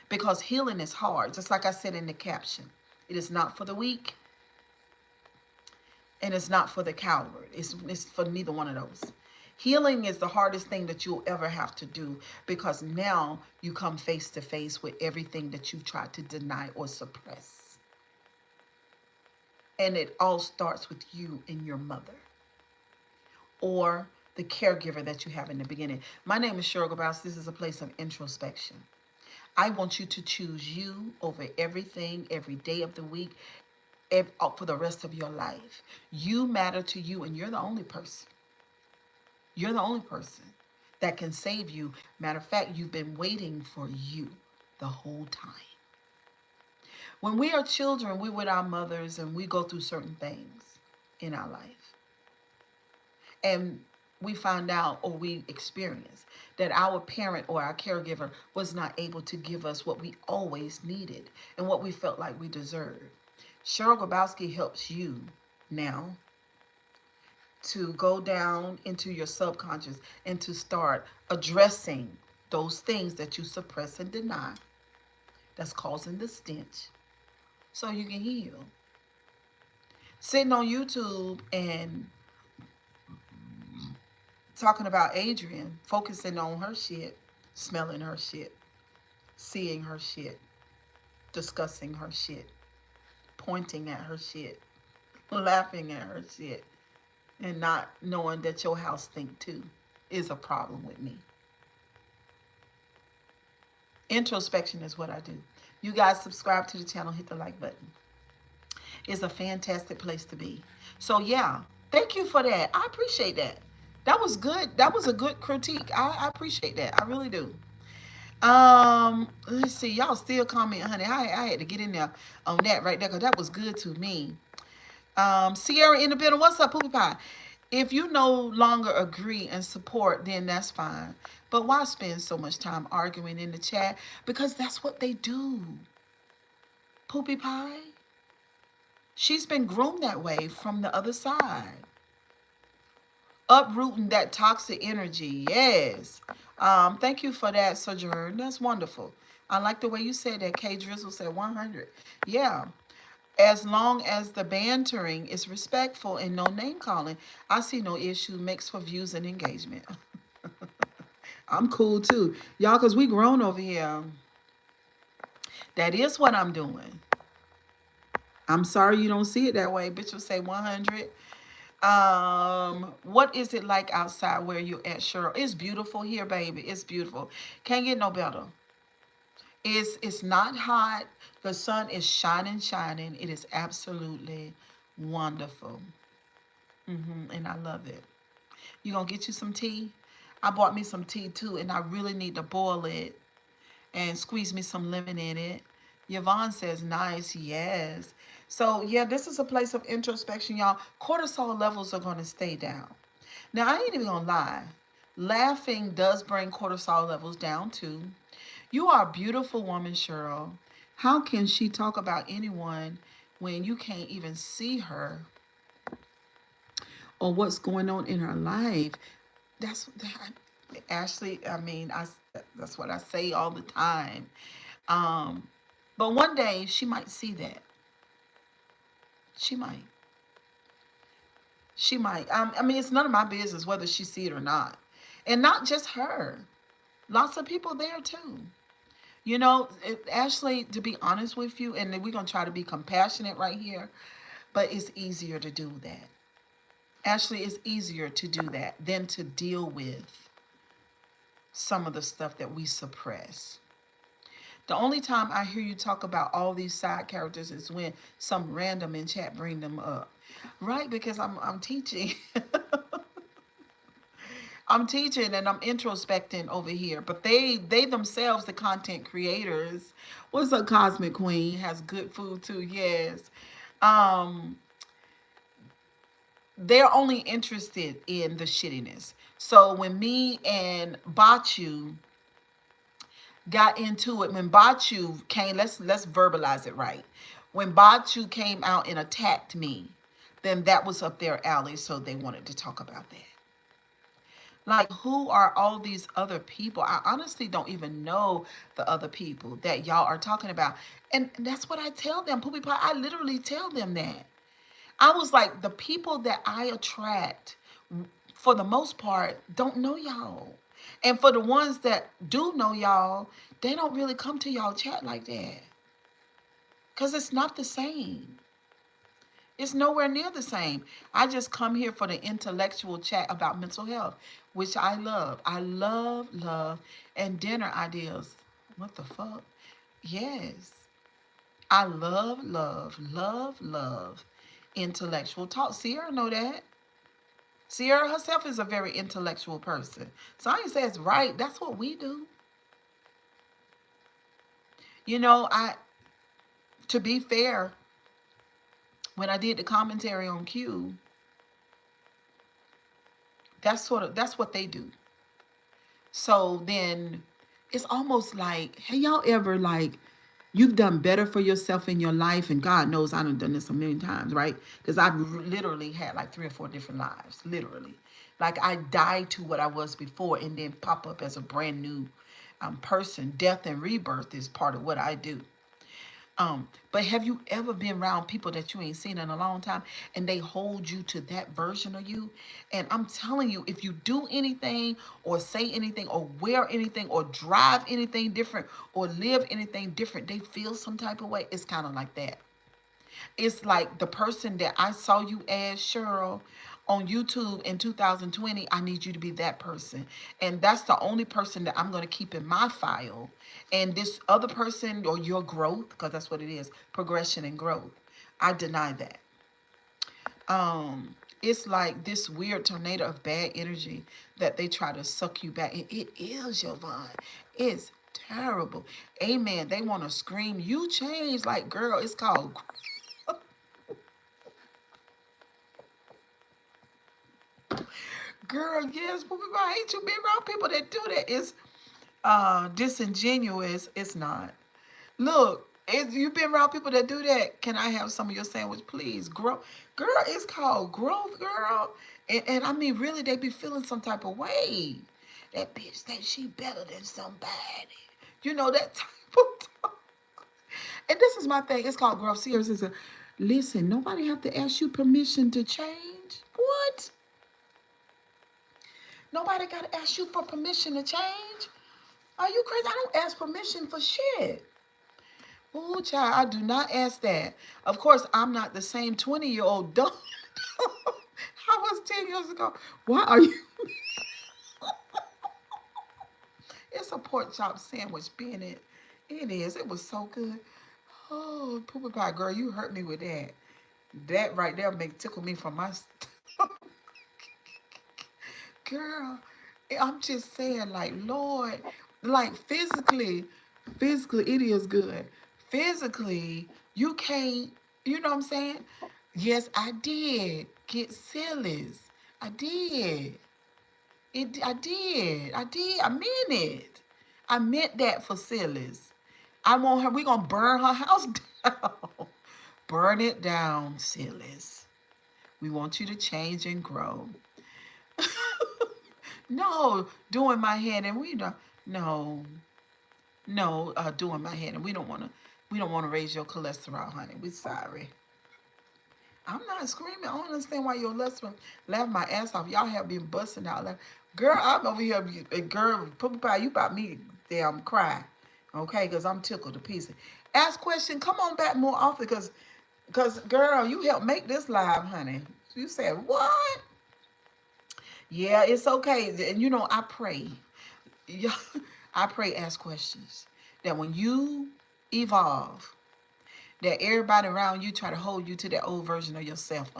because healing is hard. Just like I said in the caption, it is not for the weak and it's not for the coward. It's for neither one of those. Healing is the hardest thing that you'll ever have to do, because now you come face to face with everything that you've tried to deny or suppress. And it all starts with you and your mother or the caregiver that you have in the beginning. My name is Cheryl Grabowski. This is a place of introspection. I want you to choose you over everything, every day of the week, for the rest of your life. You matter to you, and you're the only person. You're the only person that can save you. Matter of fact, you've been waiting for you the whole time. When we are children, we're with our mothers and we go through certain things in our life. And we find out, or we experience, that our parent or our caregiver was not able to give us what we always needed and what we felt like we deserved. Cheryl Grabowski helps you now to go down into your subconscious and to start addressing those things that you suppress and deny that's causing the stench, so you can heal. Sitting on YouTube and talking about Adrienne, focusing on her shit, smelling her shit, seeing her shit, discussing her shit, pointing at her shit, laughing at her shit, and not knowing that your house stink too is a problem with me. Introspection is what I do. You guys subscribe to the channel, hit the like button. It's a fantastic place to be. So yeah, thank you for that. I appreciate that. That was good. That was a good critique. I appreciate that. I really do. Let's see. Y'all still comment, honey. I had to get in there on that right there because that was good to me. Sierra in the building. What's up, Poopy Pie? If you no longer agree and support, then that's fine. But why spend so much time arguing in the chat? Because that's what they do. Poopy Pie. She's been groomed that way from the other side. Uprooting that toxic energy. Yes. Thank you for that, Sojourn. That's wonderful. I like the way you said that. K Drizzle said 100. Yeah. As long as the bantering is respectful and no name calling, I see no issue. Makes for views and engagement. I'm cool too. Y'all, because we grown over here. That is what I'm doing. I'm sorry you don't see it that way. Bitch will say 100. What is it like outside where you at, Cheryl? It's beautiful here, baby. It's beautiful. Can't get no better. It's not hot. The sun is shining. It is absolutely wonderful. And I love it. You gonna get you some tea? I bought me some tea too, and I really need to boil it and squeeze me some lemon in it. Yvonne says nice. Yes. So yeah, this is a place of introspection, y'all. Cortisol levels are gonna stay down. Now I ain't even gonna lie. Laughing does bring cortisol levels down too. You are a beautiful woman, Cheryl. How can she talk about anyone when you can't even see her or what's going on in her life? That's that, Ashley. I mean, that's what I say all the time. Um, but one day she might see that. She might. She might. I mean, it's none of my business whether she see it or not, and not just her. Lots of people there too. Ashley, to be honest with you, and we're gonna try to be compassionate right here, but it's easier to do that. Ashley, it's easier to do that than to deal with some of the stuff that we suppress. The only time I hear you talk about all these side characters is when some random in chat bring them up, right? Because I'm teaching. I'm teaching and I'm introspecting over here, but they themselves, the content creators. What's up, Cosmic Queen? Has good food too. Yes. Um, they're only interested in the shittiness. So when me and Bachu got into it, when Bachu came, let's verbalize it right. When Bachu came out and attacked me, then that was up their alley, so they wanted to talk about that. Like, who are all these other people? I honestly don't even know the other people that y'all are talking about. And that's what I tell them, Poopy Pie. I literally tell them that. I was like, the people that I attract, for the most part, don't know y'all. And for the ones that do know y'all, they don't really come to y'all chat like that. Because it's not the same. It's nowhere near the same. I just come here for the intellectual chat about mental health, which I love. I love, and dinner ideas. What the fuck? Yes. I love intellectual talk. Sierra know that. Sierra herself is a very intellectual person. So I ain't say it's right. That's what we do. To be fair, when I did the commentary on Q, that's what they do. So then it's almost like, have y'all ever you've done better for yourself in your life, and God knows I done this a million times, right? Because I've literally had like 3 or 4 different lives, literally. Like I died to what I was before and then pop up as a brand new person. Death and rebirth is part of what I do. But have you ever been around people that you ain't seen in a long time and they hold you to that version of you? And I'm telling you, if you do anything or say anything or wear anything or drive anything different or live anything different, they feel some type of way. It's kind of like that. It's like the person that I saw you as, Cheryl, on YouTube in 2020, I need you to be that person. And that's the only person that I'm going to keep in my file. And this other person, or your growth, because that's what it is, progression and growth, I deny that. It's like this weird tornado of bad energy that they try to suck you back. And it is, Yvonne. It's terrible. Amen. They want to scream, you changed. Like, girl, it's called girl, yes, but I hate you being around people that do that. It's disingenuous. It's not. Look, you've been around people that do that. Can I have some of your sandwich, please? Grow, girl, it's called growth, girl. And I mean, really, they be feeling some type of way. That bitch think she better than somebody. You know that type of talk. And this is my thing. It's called growth. Seriously, listen. Nobody have to ask you permission to change. What? Nobody got to ask you for permission to change. Are you crazy? I don't ask permission for shit. Oh, child, I do not ask that. Of course, I'm not the same 20-year-old dumb I was 10 years ago. Why are you? It's a pork chop sandwich, being it. It is. It was so good. Oh, Poopa Pie, girl, you hurt me with that. That right there make tickle me from my girl. I'm just saying, like, Lord, like physically, it is good. Physically, you can't, you know what I'm saying? Yes, I did get sillies. I did. I did. I mean it. I meant that for Sillies. I want her, we gonna burn her house down. Burn it down, Sillies. We want you to change and grow. No, doing my head and we don't, no, no, doing my head and we don't want to raise your cholesterol, honey. We sorry. I'm not screaming. I don't understand why your cholesterol laugh my ass off. Y'all have been busting out. Like, girl, I'm over here. Girl, put pie, you about me damn cry. Okay, because I'm tickled to pieces. Ask question. Come on back more often because girl, you helped make this live, honey. You said what? Yeah, it's okay. And you know, I pray. Yeah, I pray, ask questions. That when you evolve, that everybody around you try to hold you to that old version of yourself.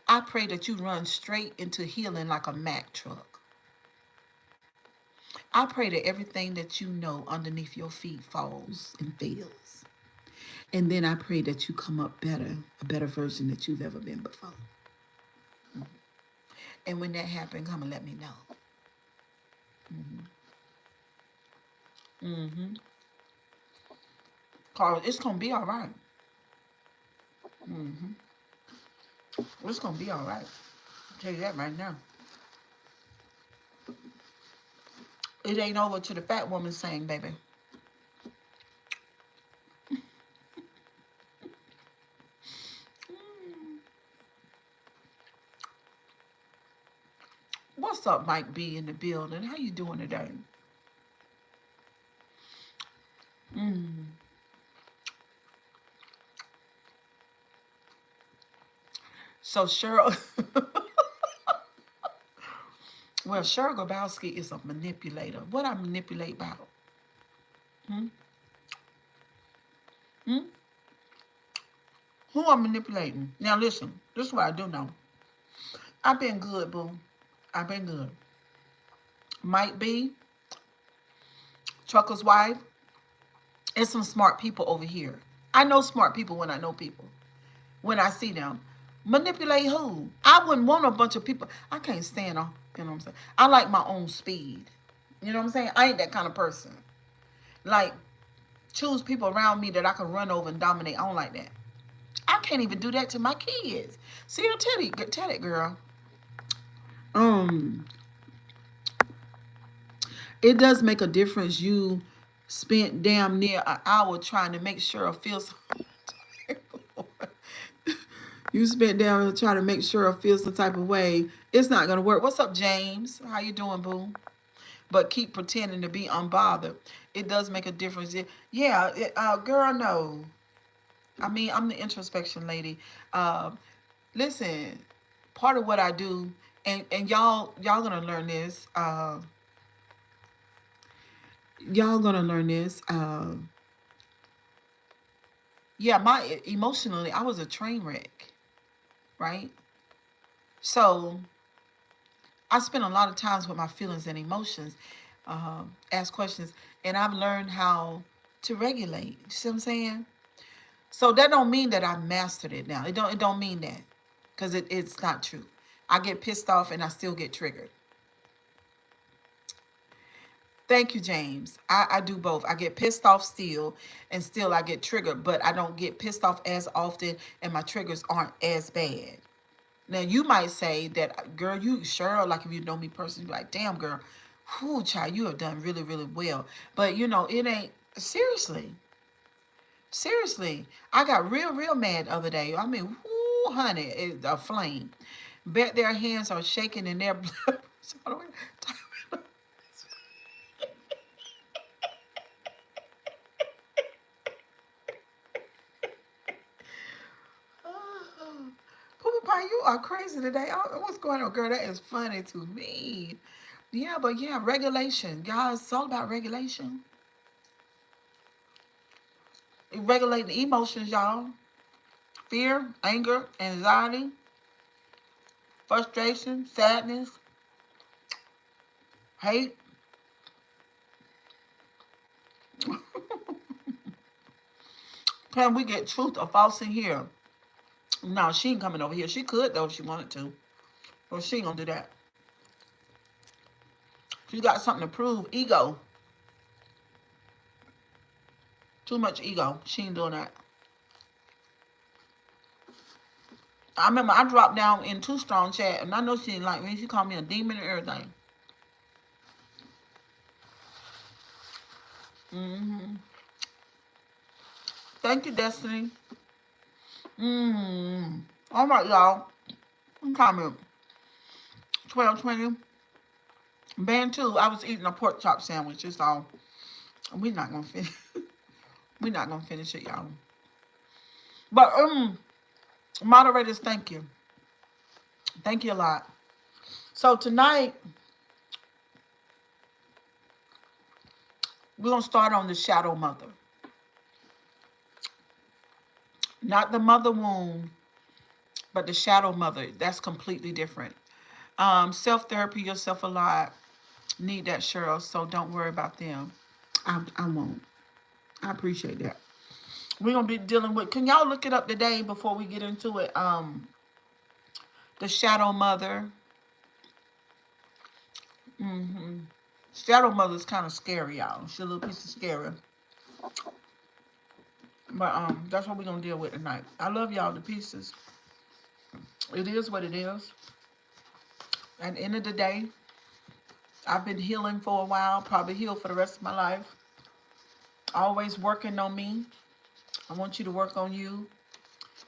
I pray that you run straight into healing like a Mack truck. I pray that everything that you know underneath your feet falls and fails. And then I pray that you come up better, a better version that you've ever been before. And when that happens, come and let me know. Cause it's gonna be all right. It's gonna be all right. I'll tell you that right now. It ain't over to the fat woman saying, baby. What's up, Mike B in the building? How you doing today? So Cheryl, well, Cheryl Grabowski is a manipulator. What I manipulate about? Who I'm manipulating? Now listen, this is what I do know. I've been good, boo. I've been good. Might be Trucker's wife. And some smart people over here. I know smart people when I know people. When I see them. Manipulate who? I wouldn't want a bunch of people. I can't stand them. You know what I'm saying? I like my own speed. You know what I'm saying? I ain't that kind of person. Like, choose people around me that I can run over and dominate. I don't like that. I can't even do that to my kids. See her, tell it, girl. It does make a difference. You spent damn near an hour trying to make sure it feels. You spent down trying to make sure it feels some type of way. It's not gonna work. What's up, James? How you doing, boo? But keep pretending to be unbothered. It does make a difference. Girl, no. I mean, I'm the introspection lady. Listen, part of what I do, and y'all gonna learn this. Y'all gonna learn this. My emotionally, I was a train wreck, right? So I spend a lot of times with my feelings and emotions, ask questions, and I've learned how to regulate. You see what I'm saying? So that don't mean that I mastered it now. It don't mean that, because it's not true. I get pissed off and I still get triggered. Thank you, James. I do both. I get pissed off still, and still I get triggered, but I don't get pissed off as often, and my triggers aren't as bad. Now, you might say that, girl, you sure, like if you know me personally, like, damn, girl, whoo, child, you have done really, really well. But, you know, it ain't, seriously, I got real, real mad the other day. I mean, whoo, honey, it's a flame. Bet their hands are shaking and their blood. Poopa Pie, you are crazy today. What's going on, girl? That is funny to me. Yeah, but yeah, regulation. Guys, it's all about regulation. Regulating emotions, y'all. Fear, anger, anxiety, frustration, sadness, hate. Can we get truth or false in here? No, she ain't coming over here. She could, though, if she wanted to. But she ain't gonna do that. She got something to prove. Ego. Too much ego. She ain't doing that. I remember I dropped down in Too Strong chat, and I know she didn't like me. She called me a demon and everything. Thank you, Destiny. All right, y'all. I'm coming. 12:20. Band 2, I was eating a pork chop sandwich. It's all. We're not going to finish. We're not going to finish it, y'all. But, moderators, thank you. Thank you a lot. So tonight, we're going to start on the shadow mother. Not the mother wound, but the shadow mother. That's completely different. Self-therapy, yourself a lot. Need that, Cheryl, so don't worry about them. I won't. I appreciate that. We're going to be dealing with, can y'all look it up today before we get into it? The shadow mother. Shadow mother is kind of scary, y'all. She's a little piece of scary. But that's what we're going to deal with tonight. I love y'all to pieces. It is what it is. At the end of the day, I've been healing for a while. Probably heal for the rest of my life. Always working on me. I want you to work on you.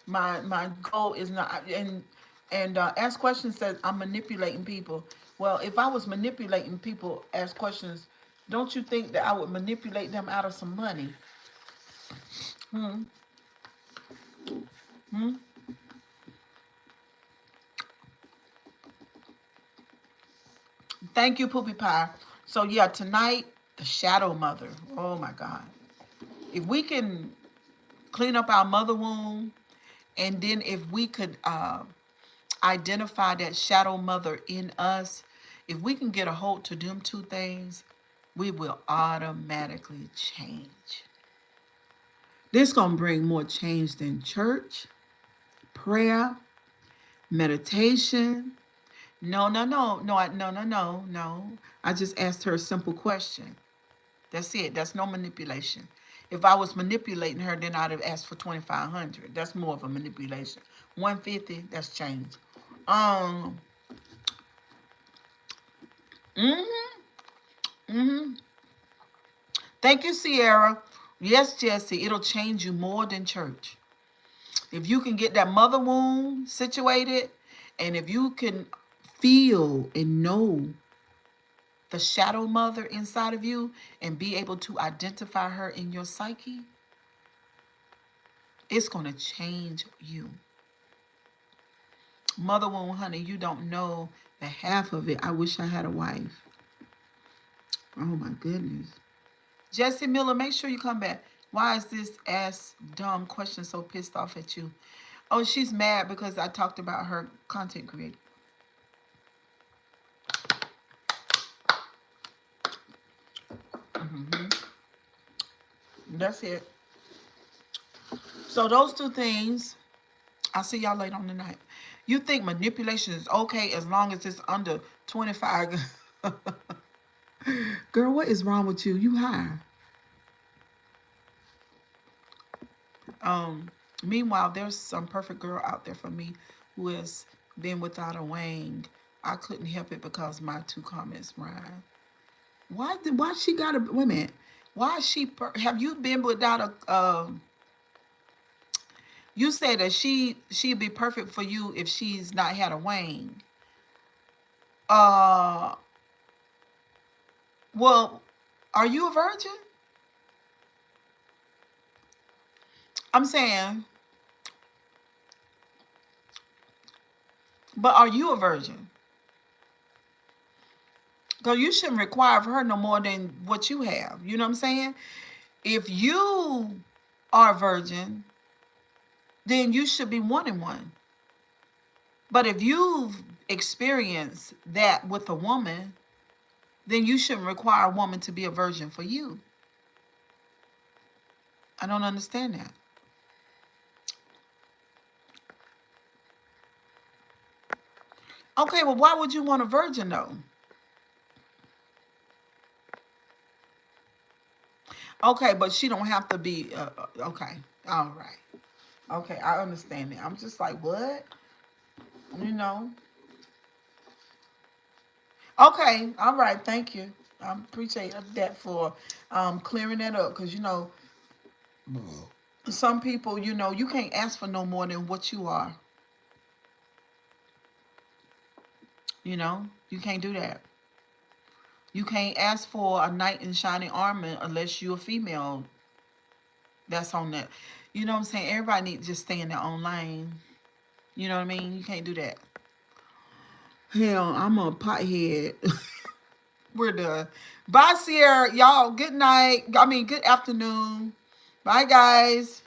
My goal is not, and Ask Questions says I'm manipulating people. Well, if I was manipulating people, Ask Questions, don't you think that I would manipulate them out of some money? Thank you, Poopy Pie. So yeah, tonight, the shadow mother. Oh my God. If we can clean up our mother wound, and then if we could identify that shadow mother in us, if we can get a hold to them two things, we will automatically change. This gonna bring more change than church, prayer, meditation. No. I just asked her a simple question. That's it. That's no manipulation. If I was manipulating her, then I'd have asked for 2,500. That's more of a manipulation. 150. That's change. Um. Thank you, Sierra. Yes, Jesse. It'll change you more than church. If you can get that mother wound situated, and if you can feel and know the shadow mother inside of you and be able to identify her in your psyche, it's going to change you. Mother wound, honey, you don't know the half of it. I wish I had a wife. Oh my goodness. Jesse Miller, make sure you come back. Why is this ass dumb question so pissed off at you? Oh, she's mad because I talked about her content creator. That's it. So those two things, I'll see y'all later on tonight. You think manipulation is okay as long as it's under 25? Girl, what is wrong with you? You high. Meanwhile, there's some perfect girl out there for me who has been without a wang. I couldn't help it because my two comments rhyme. Why she got a wait a minute? Why is she have you been without a you said that she'd be perfect for you if she's not had a wang. Uh well, are you a virgin? I'm saying, but are you a virgin? Because you shouldn't require of her no more than what you have. You know what I'm saying? If you are a virgin, then you should be wanting one. But if you've experienced that with a woman, then you shouldn't require a woman to be a virgin for you. I don't understand that. Okay, well, why would you want a virgin though? Okay, but she don't have to be. Okay, all right. Okay, I understand it. I'm just like, what? You know. Okay, all right. Thank you. I appreciate that for clearing that up, because some people, you can't ask for no more than what you are. You can't do that. You can't ask for a knight in shining armor unless you're a female. That's on that. You know what I'm saying? Everybody needs to just stay in their own lane. You know what I mean? You can't do that. Hell, I'm a pothead. We're done. Bye, Sierra. Y'all, good night. I mean, good afternoon. Bye, guys.